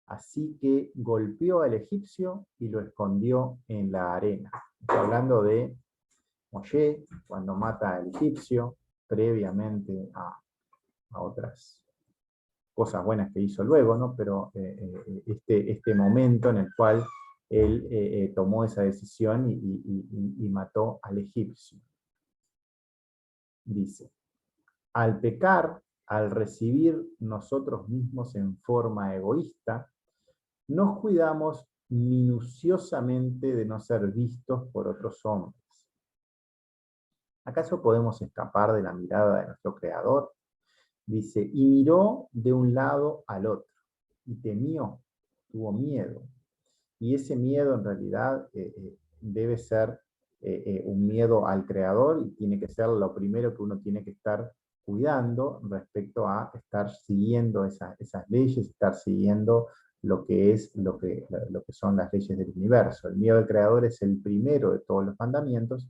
Speaker 1: Así que golpeó al egipcio y lo escondió en la arena. Está hablando de Moshe, cuando mata al egipcio, previamente a otras cosas buenas que hizo luego, ¿no? Pero este momento en el cual él tomó esa decisión y mató al egipcio. Dice, al pecar, al recibir nosotros mismos en forma egoísta, nos cuidamos minuciosamente de no ser vistos por otros hombres. ¿Acaso podemos escapar de la mirada de nuestro Creador? Dice, y miró de un lado al otro, y temió, tuvo miedo. Y ese miedo en realidad debe ser un miedo al Creador, y tiene que ser lo primero que uno tiene que estar cuidando respecto a estar siguiendo esas leyes, estar siguiendo lo que son las leyes del universo. El miedo al Creador es el primero de todos los mandamientos,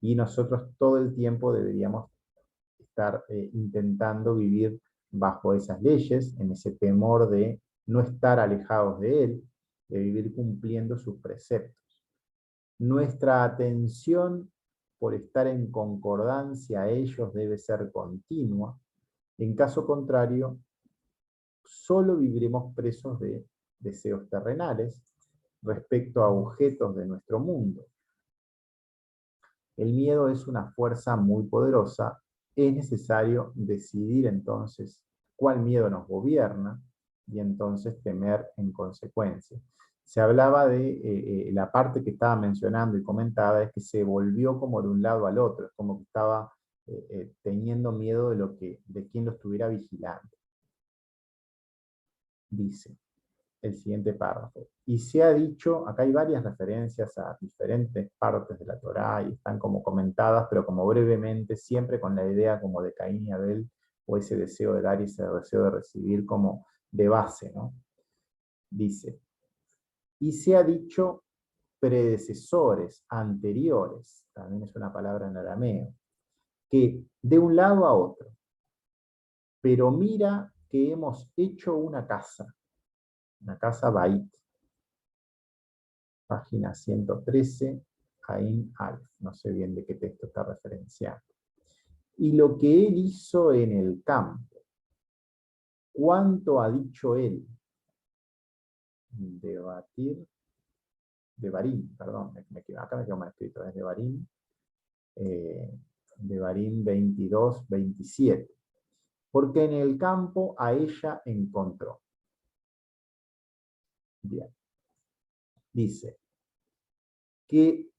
Speaker 1: y nosotros todo el tiempo deberíamos estar intentando vivir bajo esas leyes, en ese temor de no estar alejados de Él, de vivir cumpliendo sus preceptos. Nuestra atención por estar en concordancia a ellos debe ser continua. En caso contrario, solo viviremos presos de deseos terrenales respecto a objetos de nuestro mundo. El miedo es una fuerza muy poderosa. Es necesario decidir entonces cuál miedo nos gobierna y entonces temer en consecuencia. Se hablaba de la parte que estaba mencionando y comentada, es que se volvió como de un lado al otro, es como que estaba teniendo miedo de quién lo estuviera vigilando. Dice el siguiente párrafo. Y se ha dicho, acá hay varias referencias a diferentes partes de la Torá y están como comentadas, pero como brevemente, siempre con la idea como de Caín y Abel, o ese deseo de dar y ese deseo de recibir como de base, ¿no? Dice, y se ha dicho predecesores, anteriores, también es una palabra en arameo, que de un lado a otro, pero mira que hemos hecho una casa Bait, página 113, Caín Alf, no sé bien de qué texto está referenciando. Y lo que él hizo en el campo, ¿cuánto ha dicho él? Devarim, perdón, acá me quedó mal escrito, es Devarim, Devarim 22, 27. Porque en el campo a ella encontró. Bien. Dice que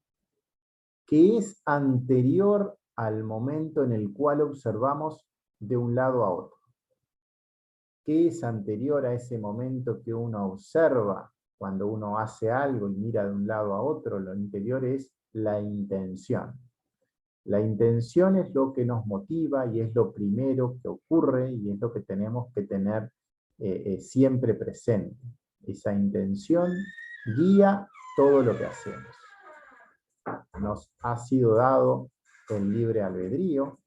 Speaker 1: es anterior al momento en el cual observamos de un lado a otro. ¿Qué es anterior a ese momento que uno observa cuando uno hace algo y mira de un lado a otro? Lo anterior es la intención. La intención es lo que nos motiva y es lo primero que ocurre y es lo que tenemos que tener siempre presente. Esa intención guía todo lo que hacemos. Nos ha sido dado el libre albedrío,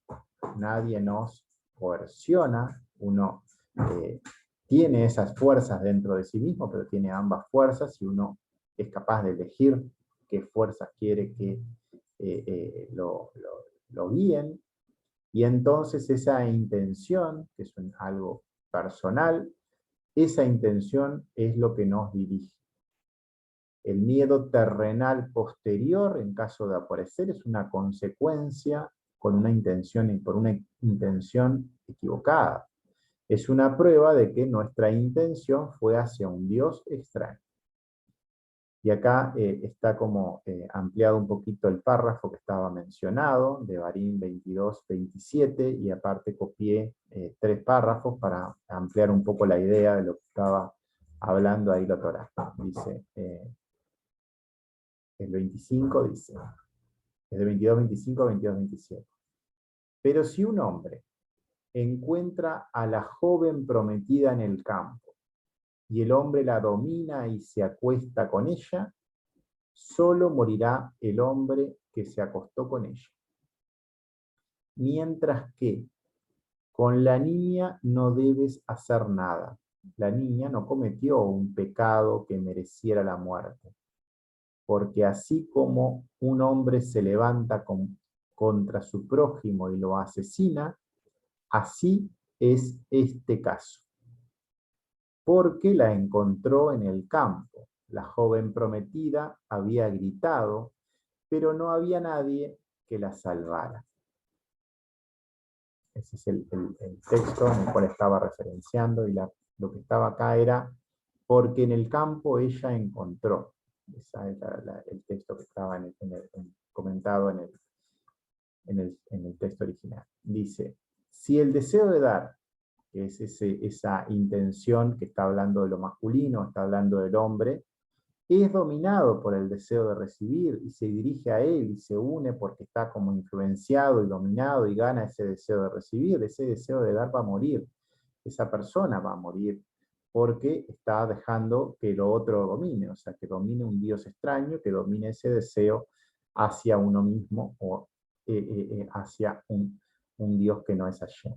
Speaker 1: nadie nos coerciona, uno tiene esas fuerzas dentro de sí mismo, pero tiene ambas fuerzas y uno es capaz de elegir qué fuerzas quiere que lo guíen, y entonces esa intención, que es algo personal, esa intención es lo que nos dirige. El miedo terrenal posterior, en caso de aparecer, es una consecuencia con una intención y por una intención equivocada. Es una prueba de que nuestra intención fue hacia un Dios extraño. Y acá está como ampliado un poquito el párrafo que estaba mencionado, de Barín 22-27, y aparte copié 3 párrafos para ampliar un poco la idea de lo que estaba hablando ahí la Torá. Dice, el 25 dice, es de 22-25 a 22-27. Pero si un hombre encuentra a la joven prometida en el campo, y el hombre la domina y se acuesta con ella, solo morirá el hombre que se acostó con ella. Mientras que con la niña no debes hacer nada. La niña no cometió un pecado que mereciera la muerte, porque así como un hombre se levanta contra su prójimo y lo asesina, así es este caso. Porque la encontró en el campo. La joven prometida había gritado, pero no había nadie que la salvara. Ese es el texto en el cual estaba referenciando, y lo que estaba acá era porque en el campo ella encontró. Ese era el texto que estaba comentado en el texto original. Dice, si el deseo de dar, que es esa intención que está hablando de lo masculino, está hablando del hombre, es dominado por el deseo de recibir y se dirige a él y se une porque está como influenciado y dominado y gana ese deseo de recibir, ese deseo de dar va a morir. Esa persona va a morir porque está dejando que lo otro domine, o sea, que domine un Dios extraño, que domine ese deseo hacia uno mismo o hacia un Dios que no es allí.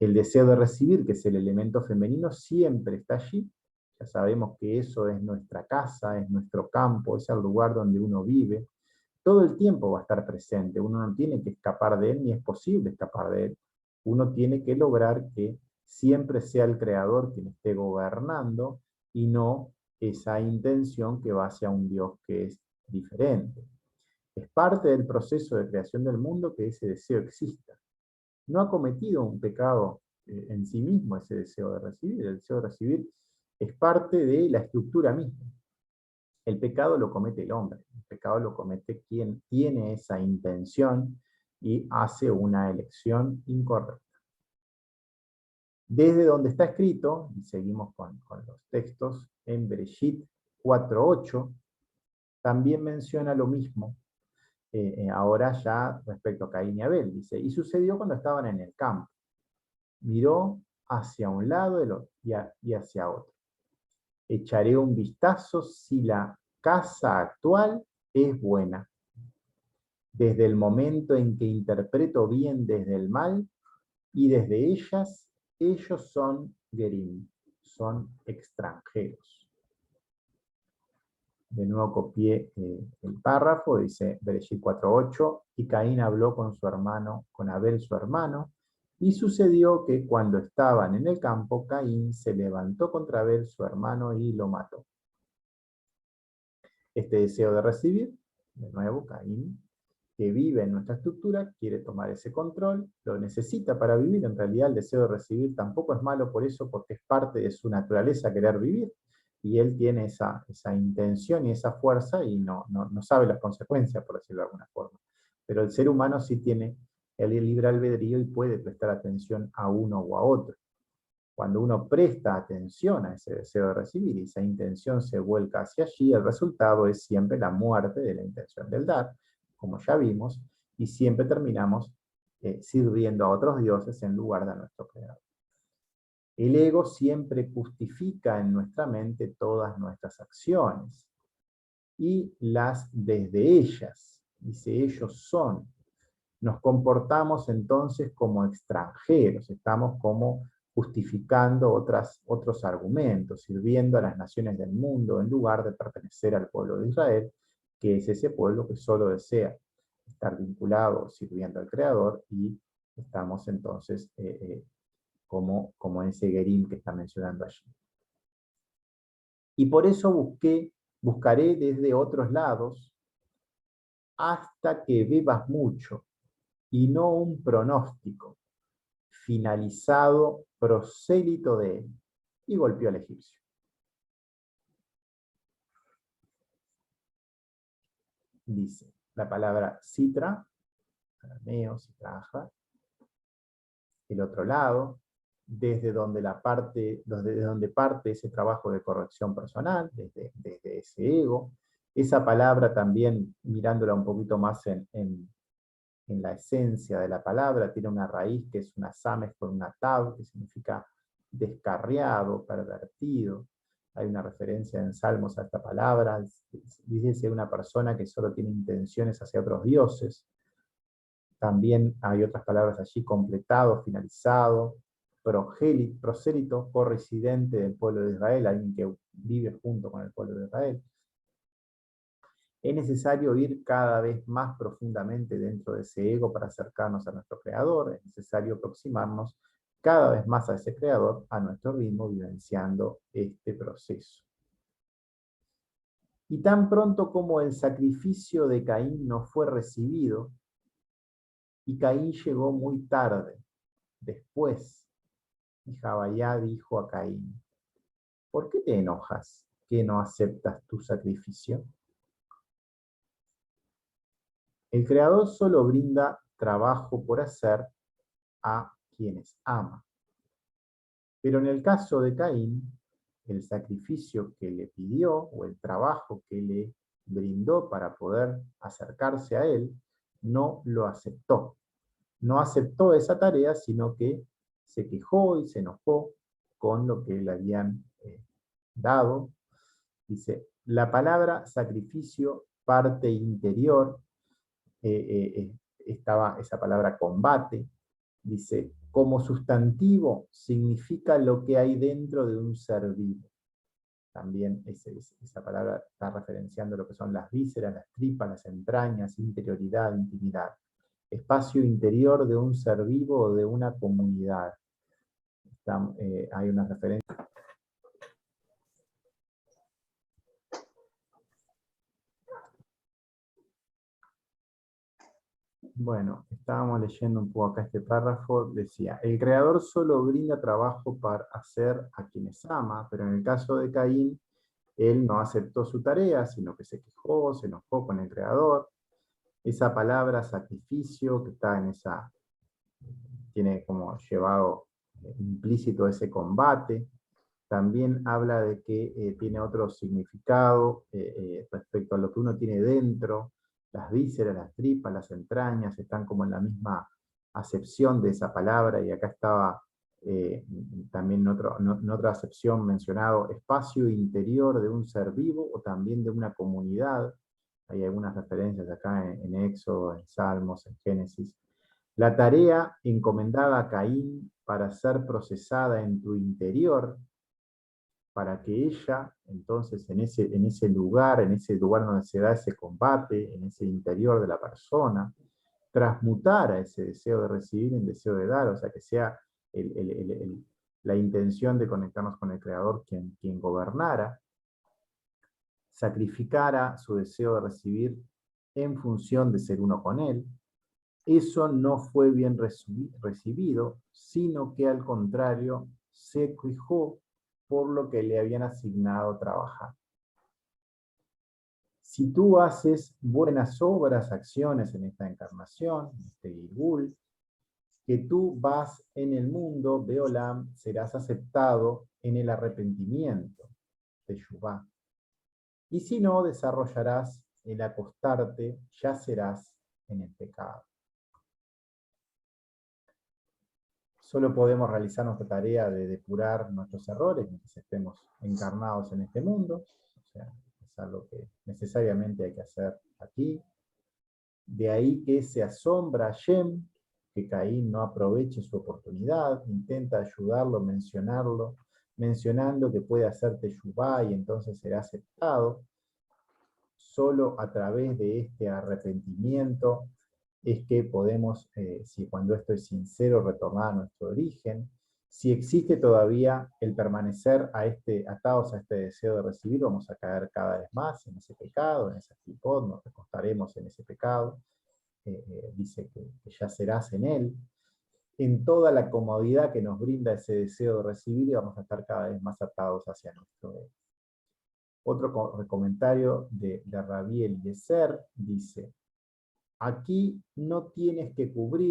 Speaker 1: El deseo de recibir, que es el elemento femenino, siempre está allí. Ya sabemos que eso es nuestra casa, es nuestro campo, es el lugar donde uno vive. Todo el tiempo va a estar presente. Uno no tiene que escapar de él, ni es posible escapar de él. Uno tiene que lograr que siempre sea el creador quien esté gobernando y no esa intención que va hacia un Dios que es diferente. Es parte del proceso de creación del mundo que ese deseo exista. No ha cometido un pecado en sí mismo ese deseo de recibir. El deseo de recibir es parte de la estructura misma. El pecado lo comete el hombre. El pecado lo comete quien tiene esa intención y hace una elección incorrecta. Desde donde está escrito, y seguimos con los textos, en Bereshit 4:8, también menciona lo mismo. Ahora ya respecto a Caín y Abel, dice, y sucedió cuando estaban en el campo. Miró hacia un lado y hacia otro. Echaré un vistazo si la casa actual es buena. Desde el momento en que interpreto bien desde el mal, y desde ellos son gerim, son extranjeros. De nuevo copié el párrafo, dice Bereshit 4:8, y Caín habló con su hermano, con Abel su hermano, y sucedió que cuando estaban en el campo, Caín se levantó contra Abel su hermano y lo mató. Este deseo de recibir, de nuevo Caín, que vive en nuestra estructura, quiere tomar ese control, lo necesita para vivir. En realidad el deseo de recibir tampoco es malo por eso, porque es parte de su naturaleza querer vivir, y él tiene esa intención y esa fuerza y no sabe las consecuencias, por decirlo de alguna forma. Pero el ser humano sí tiene el libre albedrío y puede prestar atención a uno o a otro. Cuando uno presta atención a ese deseo de recibir y esa intención se vuelca hacia allí, el resultado es siempre la muerte de la intención del dar, como ya vimos, y siempre terminamos sirviendo a otros dioses en lugar de a nuestro creador. El ego siempre justifica en nuestra mente todas nuestras acciones y las desde ellas. Dice, ellos son. Nos comportamos entonces como extranjeros, estamos como justificando otros argumentos, sirviendo a las naciones del mundo en lugar de pertenecer al pueblo de Israel, que es ese pueblo que solo desea estar vinculado sirviendo al Creador, y estamos entonces como en ese gerim que está mencionando allí. Y por eso busqué Buscaré desde otros lados hasta que bebas mucho, y no un pronóstico, finalizado prosélito de él. Y golpeó al egipcio. Dice la palabra citra, arameo, citraja, el otro lado, desde donde parte ese trabajo de corrección personal, desde ese ego. Esa palabra también, mirándola un poquito más en la esencia de la palabra, tiene una raíz que es una sames con una tab, que significa descarriado, pervertido. Hay una referencia en Salmos a esta palabra. Dice una persona que solo tiene intenciones hacia otros dioses. También hay otras palabras allí: completado, finalizado, prosélito, corresidente del pueblo de Israel, alguien que vive junto con el pueblo de Israel. Es necesario ir cada vez más profundamente dentro de ese ego para acercarnos a nuestro Creador. Es necesario aproximarnos cada vez más a ese Creador a nuestro ritmo, vivenciando este proceso. Y tan pronto como el sacrificio de Caín no fue recibido, y Caín llegó muy tarde, después, y Jaballá dijo a Caín: ¿por qué te enojas que no aceptas tu sacrificio? El Creador solo brinda trabajo por hacer a quienes ama. Pero en el caso de Caín, el sacrificio que le pidió o el trabajo que le brindó para poder acercarse a él, no lo aceptó. No aceptó esa tarea, sino que se quejó y se enojó con lo que le habían dado. Dice, la palabra sacrificio, parte interior, estaba esa palabra combate. Dice, como sustantivo significa lo que hay dentro de un ser vivo. También esa palabra está referenciando lo que son las vísceras, las tripas, las entrañas, interioridad, intimidad. Espacio interior de un ser vivo o de una comunidad. Hay una referencia. Bueno, estábamos leyendo un poco acá este párrafo. Decía, el Creador solo brinda trabajo para hacer a quienes ama, pero en el caso de Caín, él no aceptó su tarea, sino que se quejó, se enojó con el Creador. Esa palabra sacrificio que está en esa, tiene como llevado implícito ese combate. También habla de que tiene otro significado respecto a lo que uno tiene dentro. Las vísceras, las tripas, las entrañas están como en la misma acepción de esa palabra, y acá estaba también en otra acepción mencionado espacio interior de un ser vivo o también de una comunidad. Hay algunas referencias acá en Éxodo, en Salmos, en Génesis. La tarea encomendada a Caín para ser procesada en tu interior, para que ella, entonces, en ese lugar donde se da ese combate, en ese interior de la persona, transmutara ese deseo de recibir en deseo de dar, o sea, que sea la intención de conectarnos con el Creador quien gobernara, sacrificara su deseo de recibir en función de ser uno con Él. Eso no fue bien recibido, sino que al contrario se quejó por lo que le habían asignado trabajar. Si tú haces buenas obras, acciones en esta encarnación, en este Gilgul, que tú vas en el mundo, Beolam, serás aceptado en el arrepentimiento, Teshuvá. Y si no, desarrollarás el acostarte, yacerás en el pecado. Solo podemos realizar nuestra tarea de depurar nuestros errores mientras estemos encarnados en este mundo. O sea, es algo que necesariamente hay que hacer aquí. De ahí que se asombra a Shem que Caín no aproveche su oportunidad, intenta ayudarlo, mencionando que puede hacer teshuvá y entonces será aceptado. Solo a través de este arrepentimiento es que podemos, si cuando esto es sincero, retornar a nuestro origen. Si existe todavía el permanecer atados a este deseo de recibir, vamos a caer cada vez más en ese pecado, en esa actitud, nos recostaremos en ese pecado. Dice que yacerás en él. En toda la comodidad que nos brinda ese deseo de recibir, y vamos a estar cada vez más atados hacia nuestro ego. Otro comentario de Rabí Eliezer dice: aquí no tienes que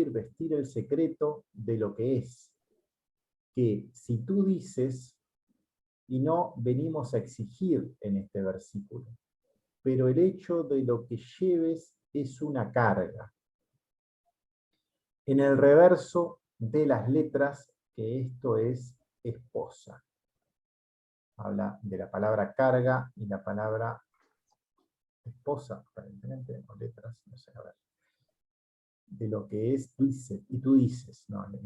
Speaker 1: vestir el secreto de lo que es, que si tú dices, y no venimos a exigir en este versículo, pero el hecho de lo que lleves es una carga. En el reverso de las letras, que esto es esposa. Habla de la palabra carga y la palabra esposa, aparentemente, o letras, no sé, a ver. De lo que es, dice, y tú dices, no, lo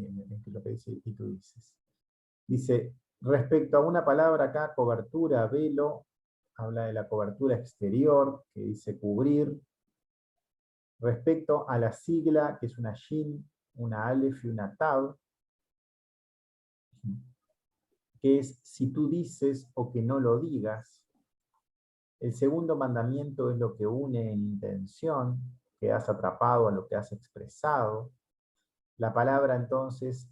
Speaker 1: que dice, y tú dices. Dice, respecto a una palabra acá, cobertura, velo, habla de la cobertura exterior, que dice cubrir. Respecto a la sigla, que es una shin, una alef y una tab, que es si tú dices o que no lo digas. El segundo mandamiento es lo que une en intención, que has atrapado a lo que has expresado. La palabra entonces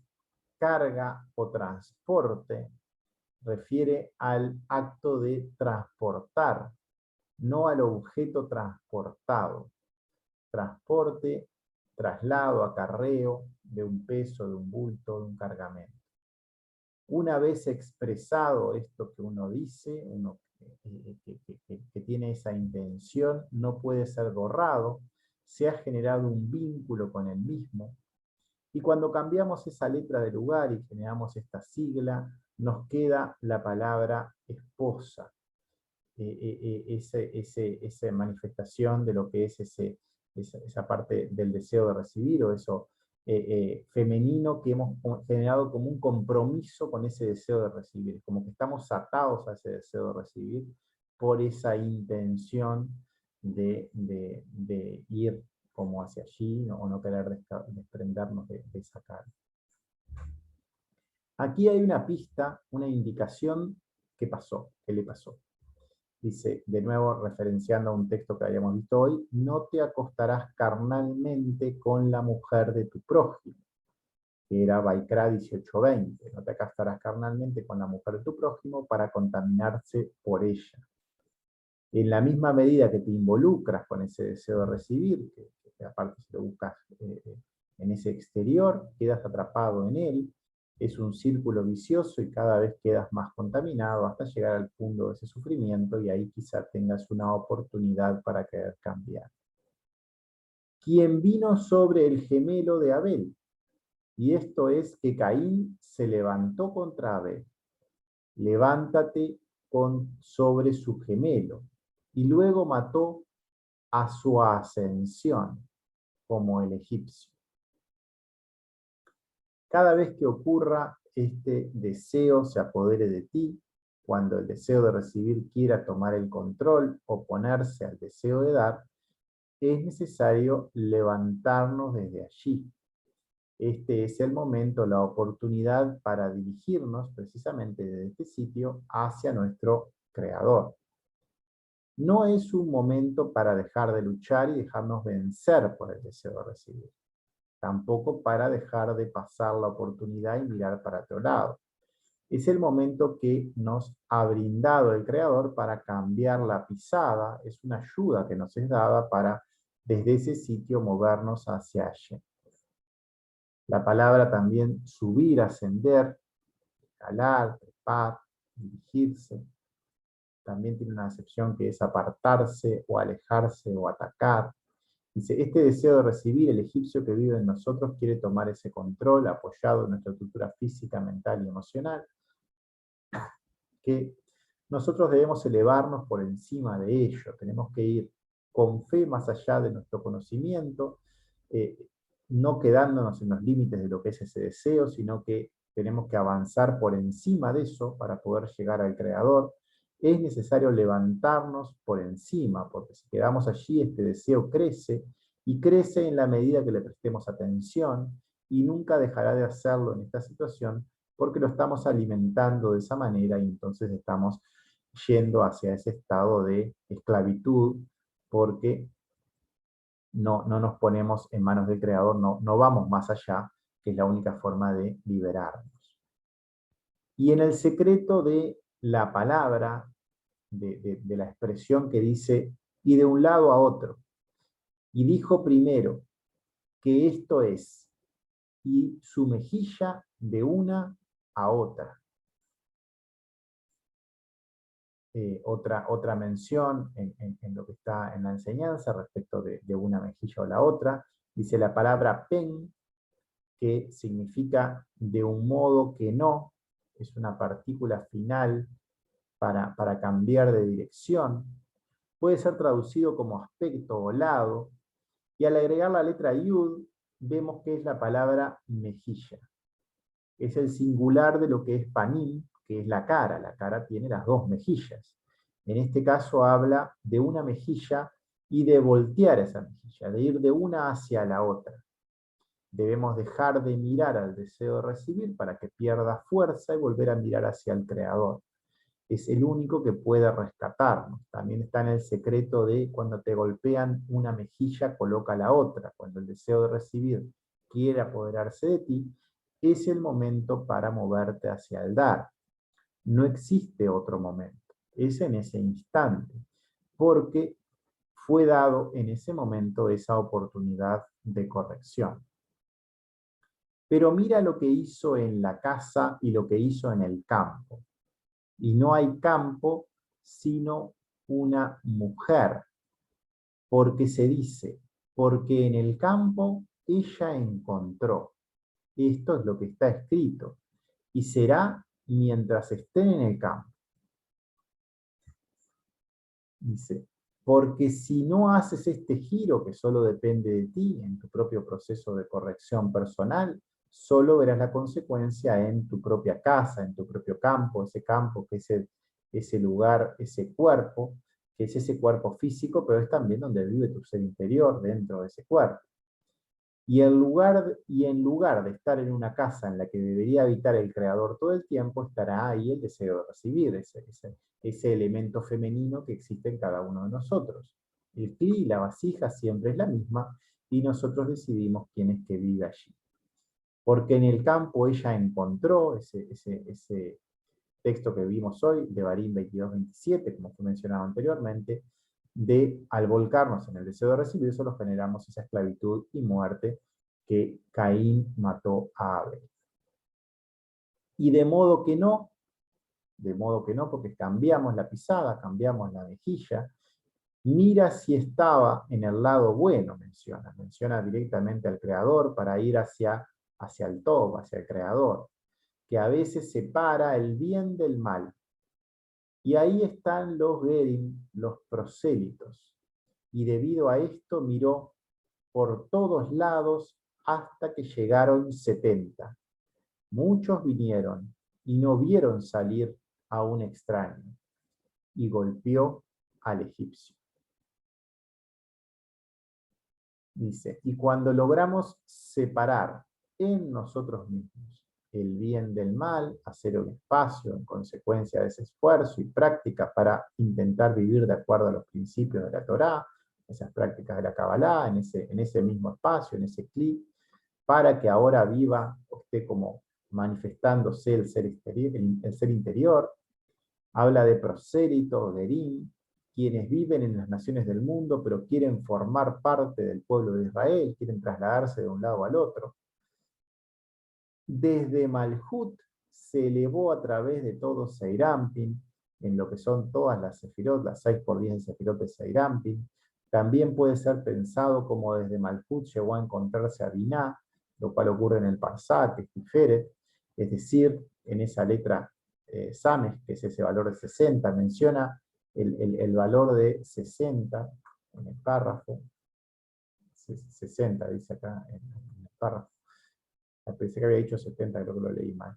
Speaker 1: carga o transporte refiere al acto de transportar, no al objeto transportado. Transporte, traslado, acarreo de un peso, de un bulto, de un cargamento. Una vez expresado esto que uno dice, que tiene esa intención, no puede ser borrado, se ha generado un vínculo con el mismo, y cuando cambiamos esa letra de lugar y generamos esta sigla, nos queda la palabra esposa, esa manifestación de lo que es esa parte del deseo de recibir, o eso femenino que hemos generado como un compromiso con ese deseo de recibir, como que estamos atados a ese deseo de recibir por esa intención de ir como hacia allí, ¿no? O no querer desprendernos de esa carga. Aquí hay una pista, una indicación que pasó, que le pasó. Dice, de nuevo referenciando a un texto que habíamos visto hoy, no te acostarás carnalmente con la mujer de tu prójimo, que era Baikra 18:20. No te acostarás carnalmente con la mujer de tu prójimo para contaminarse por ella. En la misma medida que te involucras con ese deseo de recibir, que aparte si lo buscas en ese exterior, quedas atrapado en él, es un círculo vicioso y cada vez quedas más contaminado hasta llegar al punto de ese sufrimiento, y ahí quizá tengas una oportunidad para querer cambiar. Quien vino sobre el gemelo de Abel, y esto es que Caín se levantó contra Abel. Levántate sobre su gemelo, y luego mató a su ascensión como el egipcio. Cada vez que ocurra este deseo se apodere de ti, cuando el deseo de recibir quiera tomar el control, oponerse al deseo de dar, es necesario levantarnos desde allí. Este es el momento, la oportunidad para dirigirnos precisamente desde este sitio hacia nuestro Creador. No es un momento para dejar de luchar y dejarnos vencer por el deseo de recibir. Tampoco para dejar de pasar la oportunidad y mirar para otro lado. Es el momento que nos ha brindado el Creador para cambiar la pisada, es una ayuda que nos es dada para desde ese sitio movernos hacia allí. La palabra también subir, ascender, escalar, trepar, dirigirse. También tiene una acepción que es apartarse o alejarse o atacar. Dice, este deseo de recibir, el egipcio que vive en nosotros quiere tomar ese control apoyado en nuestra estructura física, mental y emocional, que nosotros debemos elevarnos por encima de ello. Tenemos que ir con fe más allá de nuestro conocimiento, no quedándonos en los límites de lo que es ese deseo, sino que tenemos que avanzar por encima de eso para poder llegar al Creador. Es necesario levantarnos por encima, porque si quedamos allí, este deseo crece, y crece en la medida que le prestemos atención, y nunca dejará de hacerlo en esta situación, porque lo estamos alimentando de esa manera y entonces estamos yendo hacia ese estado de esclavitud, porque no nos ponemos en manos del Creador, no vamos más allá, que es la única forma de liberarnos. Y en el secreto de la palabra, de la expresión que dice, y de un lado a otro, y dijo primero que esto es, y su mejilla de una a otra. Otra mención en lo que está en la enseñanza respecto de una mejilla o la otra, dice la palabra pen, que significa de un modo que no, es una partícula final para cambiar de dirección, puede ser traducido como aspecto o lado, y al agregar la letra yud, vemos que es la palabra mejilla. Es el singular de lo que es panim, que es la cara. La cara tiene las dos mejillas. En este caso habla de una mejilla y de voltear esa mejilla, de ir de una hacia la otra. Debemos dejar de mirar al deseo de recibir para que pierda fuerza y volver a mirar hacia el Creador. Es el único que puede rescatarnos. También está en el secreto de cuando te golpean una mejilla, coloca la otra. Cuando el deseo de recibir quiere apoderarse de ti, es el momento para moverte hacia el dar. No existe otro momento. Es en ese instante, porque fue dado en ese momento esa oportunidad de corrección. Pero mira lo que hizo en la casa y lo que hizo en el campo. Y no hay campo sino una mujer, porque se dice, porque en el campo ella encontró. Esto es lo que está escrito, y será mientras estén en el campo. Dice, porque si no haces este giro que solo depende de ti, en tu propio proceso de corrección personal, solo verás la consecuencia en tu propia casa, en tu propio campo que es ese lugar, ese cuerpo, que es ese cuerpo físico, pero es también donde vive tu ser interior dentro de ese cuerpo. Y en lugar de estar en una casa en la que debería habitar el Creador todo el tiempo, estará ahí el deseo de recibir, ese elemento femenino que existe en cada uno de nosotros. El cli, la vasija, siempre es la misma, y nosotros decidimos quién es que vive allí. Porque en el campo ella encontró ese texto que vimos hoy, de Barín 22-27, como fue mencionado anteriormente, de al volcarnos en el deseo de recibir, solo generamos esa esclavitud y muerte que Caín mató a Abel. Y de modo que no, porque cambiamos la pisada, cambiamos la mejilla, mira si estaba en el lado bueno, menciona directamente al Creador para ir hacia el Tob, hacia el Creador, que a veces separa el bien del mal. Y ahí están los Gerim, los prosélitos. Y debido a esto miró por todos lados hasta que llegaron 70. Muchos vinieron y no vieron salir a un extraño, y golpeó al egipcio. Dice, y cuando logramos separar en nosotros mismos el bien del mal, hacer un espacio en consecuencia de ese esfuerzo y práctica para intentar vivir de acuerdo a los principios de la Torá, esas prácticas de la Kabbalah, en ese mismo espacio, en ese clip, para que ahora viva, esté como manifestándose el ser interior. Habla de prosélito, gerim, quienes viven en las naciones del mundo, pero quieren formar parte del pueblo de Israel, quieren trasladarse de un lado al otro. Desde Malhut se elevó a través de todo Seirampin, en lo que son todas las sefirot, las 6x10 de sefirot de Seirampin. También puede ser pensado como desde Malhut llegó a encontrarse a Binah, lo cual ocurre en el Parsá, que es Tiferet, es decir, en esa letra Sames, que es ese valor de 60, menciona el valor de 60 en el párrafo, 60 dice acá en el párrafo. Pensé que había dicho 70, creo que lo leí mal.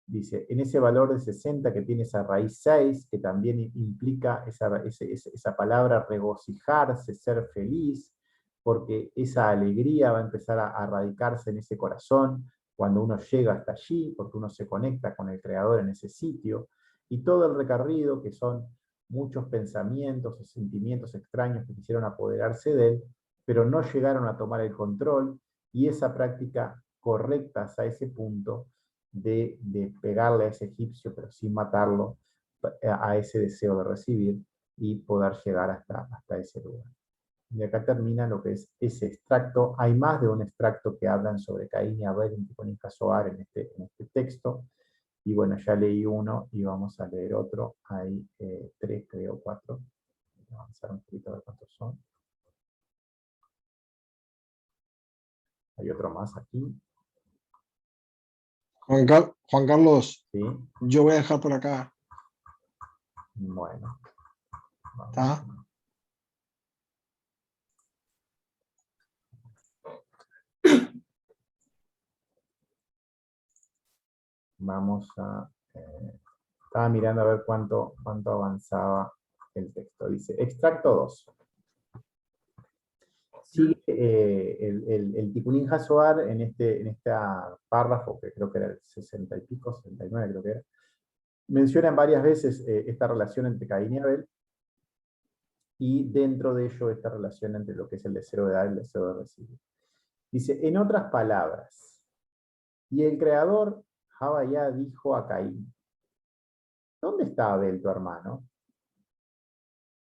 Speaker 1: Dice, en ese valor de 60 que tiene esa raíz 6, que también implica esa palabra regocijarse, ser feliz, porque esa alegría va a empezar a radicarse en ese corazón cuando uno llega hasta allí, porque uno se conecta con el creador en ese sitio, y todo el recorrido, que son muchos pensamientos o sentimientos extraños que quisieron apoderarse de él, pero no llegaron a tomar el control, y esa práctica correcta hasta ese punto de pegarle a ese egipcio, pero sin matarlo, a ese deseo de recibir y poder llegar hasta ese lugar. Y acá termina lo que es ese extracto. Hay más de un extracto que hablan sobre Caín y Abel en Tikkun HaSohar en este texto. Y bueno, ya leí uno y vamos a leer otro. Hay 3, creo, 4. Voy a avanzar un poquito a ver cuántos son. Hay otro más aquí.
Speaker 2: Juan Carlos,
Speaker 1: ¿Sí?
Speaker 2: yo voy a dejar por acá.
Speaker 1: Bueno. Vamos.
Speaker 2: ¿Está?
Speaker 1: Vamos a... estaba mirando a ver cuánto avanzaba el texto. Dice, extracto 2. Sigue el Tikkun HaSohar en este párrafo, que creo que era el 60 y pico, 69 creo que era. Mencionan varias veces esta relación entre Caín y Abel, y dentro de ello esta relación entre lo que es el deseo de dar y el deseo de recibir. Dice, en otras palabras, y el creador Havaya dijo a Caín, ¿dónde está Abel tu hermano?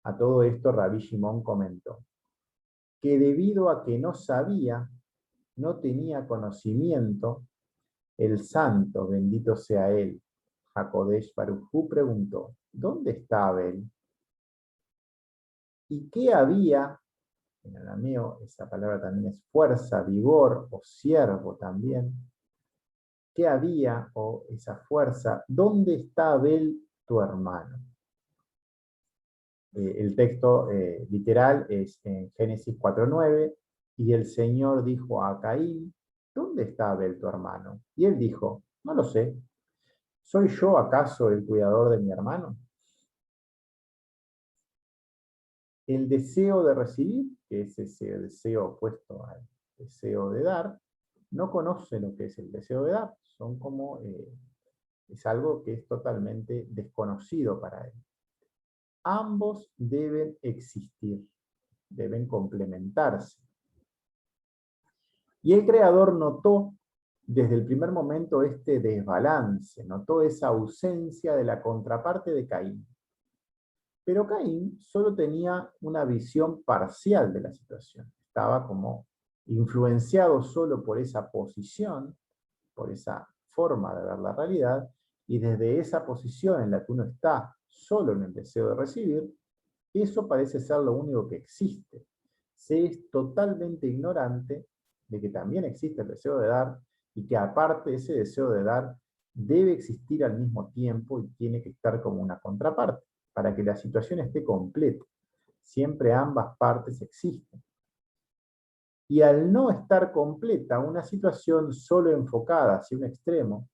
Speaker 1: A todo esto Rabí Shimon comentó, que debido a que no sabía, no tenía conocimiento, el santo, bendito sea él, Hakodesh Baruj Hu, preguntó, ¿dónde está Abel? ¿Y qué había? En arameo esa palabra también es fuerza, vigor o siervo también. ¿Qué había o esa fuerza? ¿Dónde está Abel tu hermano? El texto literal es en Génesis 4:9, y el Señor dijo a Caín, ¿dónde está Abel tu hermano? Y él dijo, no lo sé. ¿Soy yo acaso el cuidador de mi hermano? El deseo de recibir, que es ese deseo opuesto al deseo de dar, no conoce lo que es el deseo de dar. Son como, es algo que es totalmente desconocido para él. Ambos deben existir, deben complementarse. Y el creador notó desde el primer momento este desbalance, notó esa ausencia de la contraparte de Caín. Pero Caín solo tenía una visión parcial de la situación. Estaba como influenciado solo por esa posición, por esa forma de ver la realidad, y desde esa posición en la que uno está solo en el deseo de recibir, eso parece ser lo único que existe. Se es totalmente ignorante de que también existe el deseo de dar, y que aparte ese deseo de dar debe existir al mismo tiempo y tiene que estar como una contraparte para que la situación esté completa. Siempre ambas partes existen. Y al no estar completa una situación solo enfocada hacia un extremo,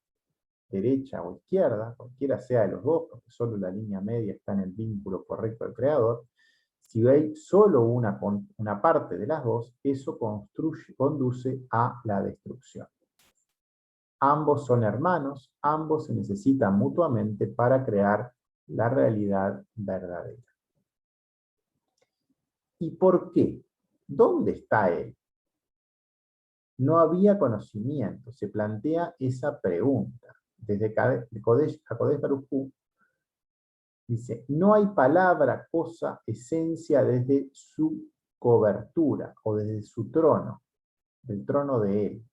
Speaker 1: derecha o izquierda, cualquiera sea de los dos, porque solo la línea media está en el vínculo correcto del creador, si hay solo una parte de las dos, eso conduce a la destrucción. Ambos son hermanos, ambos se necesitan mutuamente para crear la realidad verdadera. ¿Y por qué? ¿Dónde está él? No había conocimiento, se plantea esa pregunta. Desde Hakodesh Baruj Hu dice, no hay palabra, cosa, esencia desde su cobertura o desde su trono, del trono de él,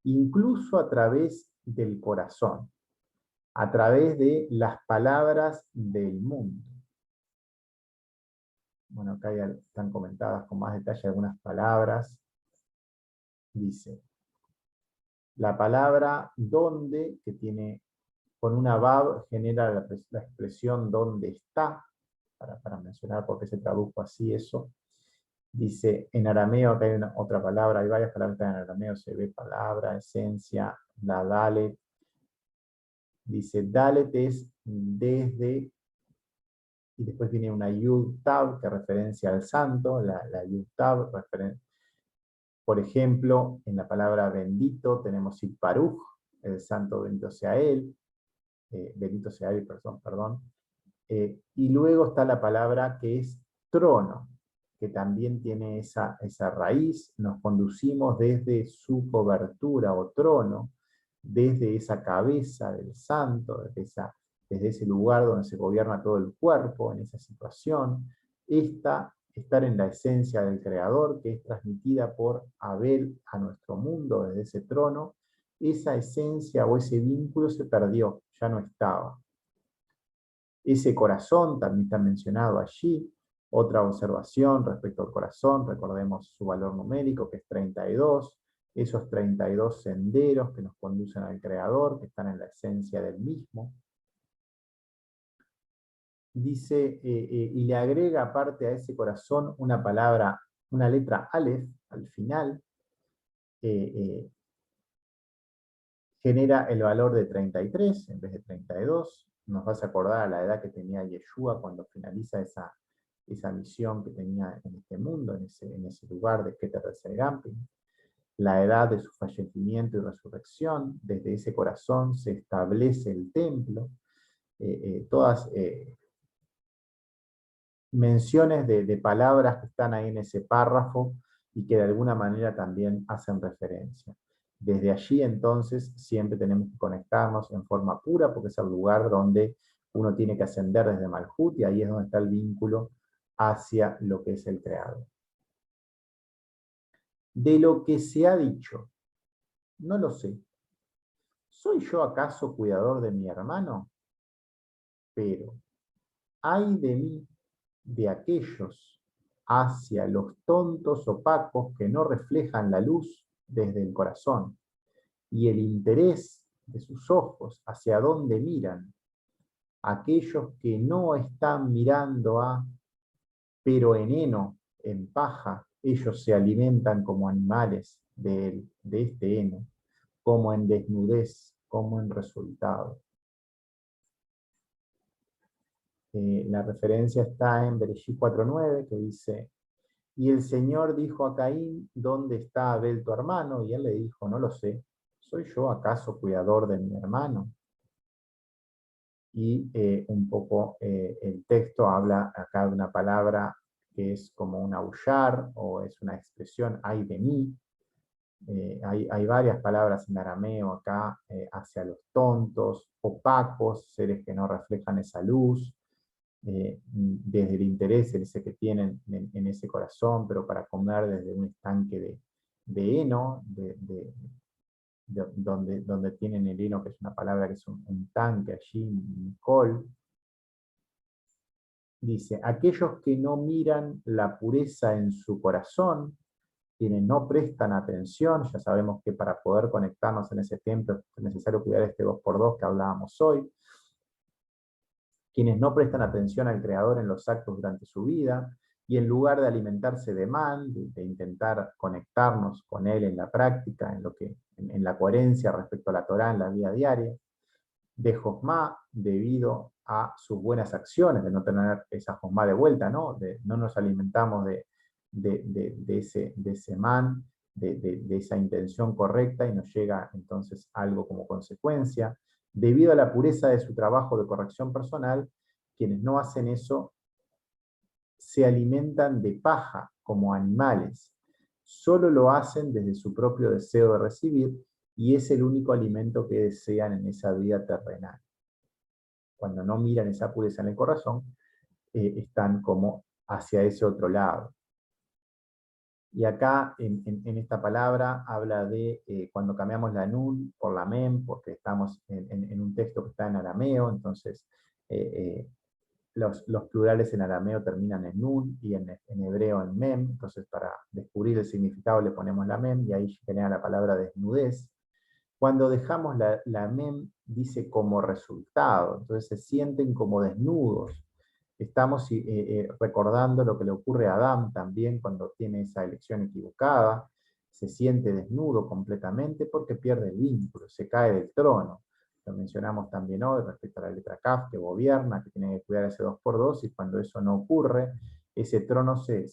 Speaker 1: incluso a través del corazón, a través de las palabras del mundo. Bueno, acá ya están comentadas con más detalle algunas palabras. Dice, la palabra donde, que tiene con una vav, genera la expresión donde está, para mencionar por qué se tradujo así eso. Dice, en arameo, acá hay otra palabra, hay varias palabras en arameo, se ve palabra, esencia, la dalet. Dice, dalet es desde, y después viene una yud tab, que referencia al santo, la yud tab, Por ejemplo, en la palabra bendito tenemos Baruch, el santo bendito sea él, bendito sea él, perdón. Y luego está la palabra que es trono, que también tiene esa raíz. Nos conducimos desde su cobertura o trono, desde esa cabeza del santo, desde ese lugar donde se gobierna todo el cuerpo, en esa situación. Estar en la esencia del Creador, que es transmitida por Abel a nuestro mundo desde ese trono, esa esencia o ese vínculo se perdió, ya no estaba. Ese corazón también está mencionado allí. Otra observación respecto al corazón, recordemos su valor numérico, que es 32, esos 32 senderos que nos conducen al Creador, que están en la esencia del mismo. Dice, y le agrega aparte a ese corazón una palabra, una letra Aleph al final, genera el valor de 33 en vez de 32. Nos vas a acordar a la edad que tenía Yeshua cuando finaliza esa misión que tenía en este mundo, en ese lugar de Keter de Serampin. La edad de su fallecimiento y resurrección, desde ese corazón se establece el templo. Todas menciones de palabras que están ahí en ese párrafo y que de alguna manera también hacen referencia. Desde allí entonces siempre tenemos que conectarnos en forma pura porque es el lugar donde uno tiene que ascender desde Malhut y ahí es donde está el vínculo hacia lo que es el Creador. De lo que se ha dicho, no lo sé. ¿Soy yo acaso cuidador de mi hermano? Pero, ay de mí, de aquellos hacia los tontos opacos que no reflejan la luz desde el corazón, y el interés de sus ojos hacia dónde miran, aquellos que no están mirando pero en heno, en paja, ellos se alimentan como animales de este heno, como en desnudez, como en resultado. La referencia está en Bereshit 4.9, que dice, y el Señor dijo a Caín, ¿dónde está Abel tu hermano? Y él le dijo, no lo sé, ¿soy yo acaso cuidador de mi hermano? Y un poco el texto habla acá de una palabra que es como un aullar, o es una expresión, ay de mí. Hay varias palabras en arameo acá, hacia los tontos, opacos, seres que no reflejan esa luz, desde el interés ese que tienen en ese corazón, pero para comer desde un estanque de heno, donde tienen el heno, que es una palabra que es un tanque allí, un col. Dice, aquellos que no miran la pureza en su corazón, quienes no prestan atención, ya sabemos que para poder conectarnos en ese templo es necesario cuidar este 2x2 que hablábamos hoy, quienes no prestan atención al Creador en los actos durante su vida, y en lugar de alimentarse de man, de intentar conectarnos con Él en la práctica, en la coherencia respecto a la Torá en la vida diaria, de Josmá, debido a sus buenas acciones, de no tener esa Josmá de vuelta, ¿no? No nos alimentamos de ese man, de esa intención correcta, y nos llega entonces algo como consecuencia. Debido a la pureza de su trabajo de corrección personal, quienes no hacen eso se alimentan de paja como animales. Solo lo hacen desde su propio deseo de recibir, y es el único alimento que desean en esa vida terrenal. Cuando no miran esa pureza en el corazón, están como hacia ese otro lado. Y acá, en esta palabra, habla de cuando cambiamos la nun por la mem, porque estamos en un texto que está en arameo, entonces los plurales en arameo terminan en nun y en hebreo en mem, entonces para descubrir el significado le ponemos la mem, y ahí genera la palabra desnudez. Cuando dejamos la mem, dice como resultado, entonces se sienten como desnudos. Estamos recordando lo que le ocurre a Adán también cuando tiene esa elección equivocada, se siente desnudo completamente porque pierde el vínculo, se cae del trono. Lo mencionamos también hoy respecto a la letra Kaf, que gobierna, que tiene que cuidar ese 2x2, y cuando eso no ocurre, ese trono se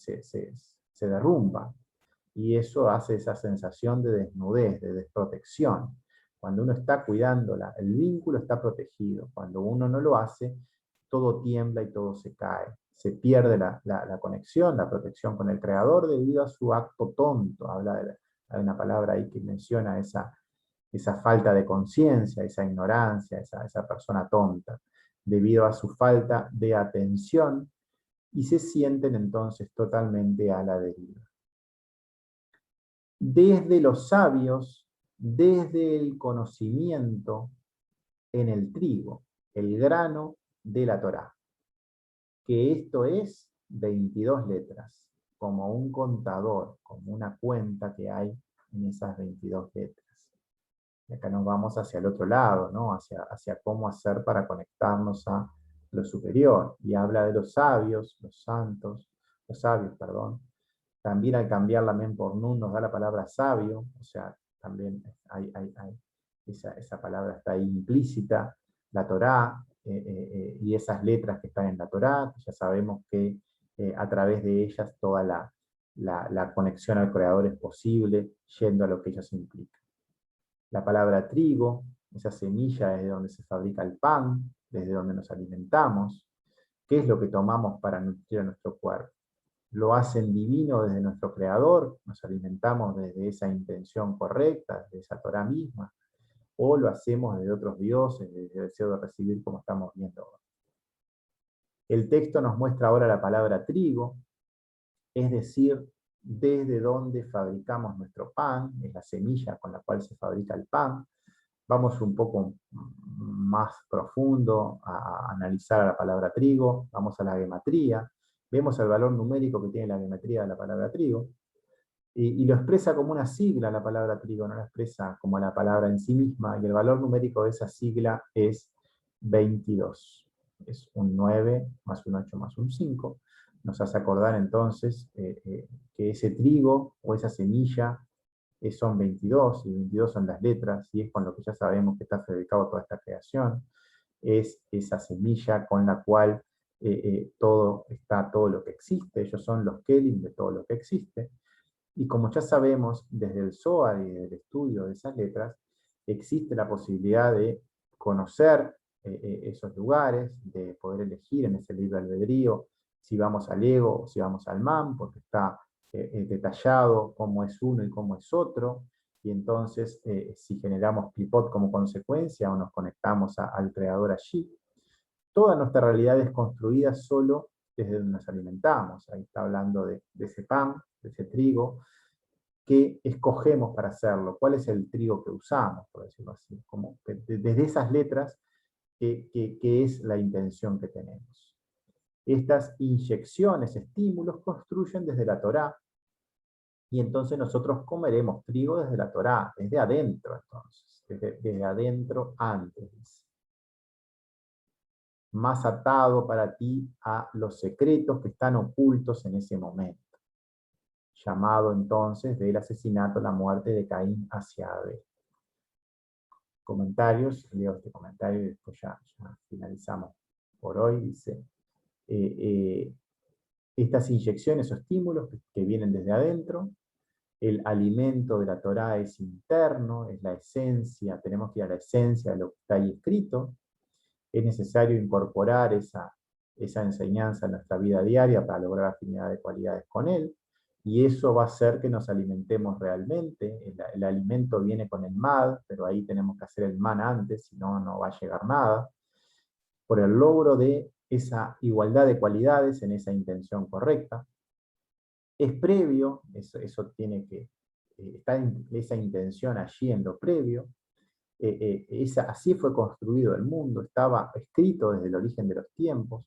Speaker 1: derrumba. y eso hace esa sensación de desnudez, de desprotección. Cuando uno está cuidando el vínculo está protegido. Cuando uno no lo hace, todo tiembla y todo se cae. Se pierde la conexión, la protección con el creador debido a su acto tonto. Hay una palabra ahí que menciona esa falta de conciencia, esa ignorancia, esa persona tonta, debido a su falta de atención, y se sienten entonces totalmente a la deriva. Desde los sabios, desde el conocimiento en el trigo, el grano de la Torá, que esto es 22 letras, como un contador, como una cuenta que hay en esas 22 letras. Y acá nos vamos hacia el otro lado, ¿no? Hacia cómo hacer para conectarnos a lo superior. Y habla de los sabios, los sabios, perdón. También al cambiar la men por nun nos da la palabra sabio, o sea, también hay esa palabra está ahí implícita, la Torá, y esas letras que están en la Torá, ya sabemos que a través de ellas toda la conexión al Creador es posible, yendo a lo que ellas implican. La palabra trigo, esa semilla es de donde se fabrica el pan, desde donde nos alimentamos. ¿Qué es lo que tomamos para nutrir a nuestro cuerpo? Lo hacen divino desde nuestro Creador, nos alimentamos desde esa intención correcta, de esa Torah misma, o lo hacemos desde otros dioses, desde el deseo de recibir como estamos viendo ahora. El texto nos muestra ahora la palabra trigo, es decir, desde donde fabricamos nuestro pan, es la semilla con la cual se fabrica el pan. Vamos un poco más profundo a analizar la palabra trigo, vamos a la gematría, vemos el valor numérico que tiene la gematría de la palabra trigo, y lo expresa como una sigla la palabra trigo, no la expresa como la palabra en sí misma, y el valor numérico de esa sigla es 22. Es un 9 más un 8 más un 5. Nos hace acordar entonces que ese trigo o esa semilla son 22, y 22 son las letras, y es con lo que ya sabemos que está fabricado toda esta creación. Es esa semilla con la cual todo lo que existe, ellos son los Kelim de todo lo que existe. Y como ya sabemos desde el Zohar y desde el estudio de esas letras, existe la posibilidad de conocer esos lugares, de poder elegir en ese libre albedrío si vamos al ego o si vamos al man, porque está detallado cómo es uno y cómo es otro, y entonces si generamos clipot como consecuencia o nos conectamos al creador allí, toda nuestra realidad es construida solo desde donde nos alimentamos. Ahí está hablando de ese pan, de ese trigo, que escogemos para hacerlo, cuál es el trigo que usamos, por decirlo así, como desde esas letras, que es la intención que tenemos. Estas inyecciones, estímulos, construyen desde la Torá, y entonces nosotros comeremos trigo desde la Torá, desde adentro entonces, desde adentro antes. Más atado para ti a los secretos que están ocultos en ese momento. Llamado entonces del asesinato, la muerte de Caín hacia Abel. Comentarios, leo este comentario y después ya finalizamos por hoy. Dice, estas inyecciones o estímulos que vienen desde adentro, el alimento de la Torá es interno, es la esencia, tenemos que ir a la esencia de lo que está ahí escrito, es necesario incorporar esa enseñanza en nuestra vida diaria para lograr afinidad de cualidades con él, y eso va a hacer que nos alimentemos realmente. El alimento viene con el mad, pero ahí tenemos que hacer el man antes, si no, no va a llegar nada, por el logro de esa igualdad de cualidades en esa intención correcta. Es previo, eso tiene que estar esa intención allí en lo previo. Así fue construido el mundo, estaba escrito desde el origen de los tiempos.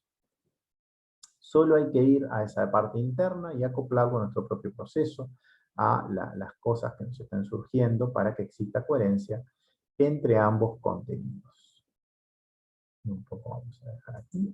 Speaker 1: Solo hay que ir a esa parte interna y acoplarlo a nuestro propio proceso, a las cosas que nos están surgiendo para que exista coherencia entre ambos contenidos. Un poco vamos a dejar aquí.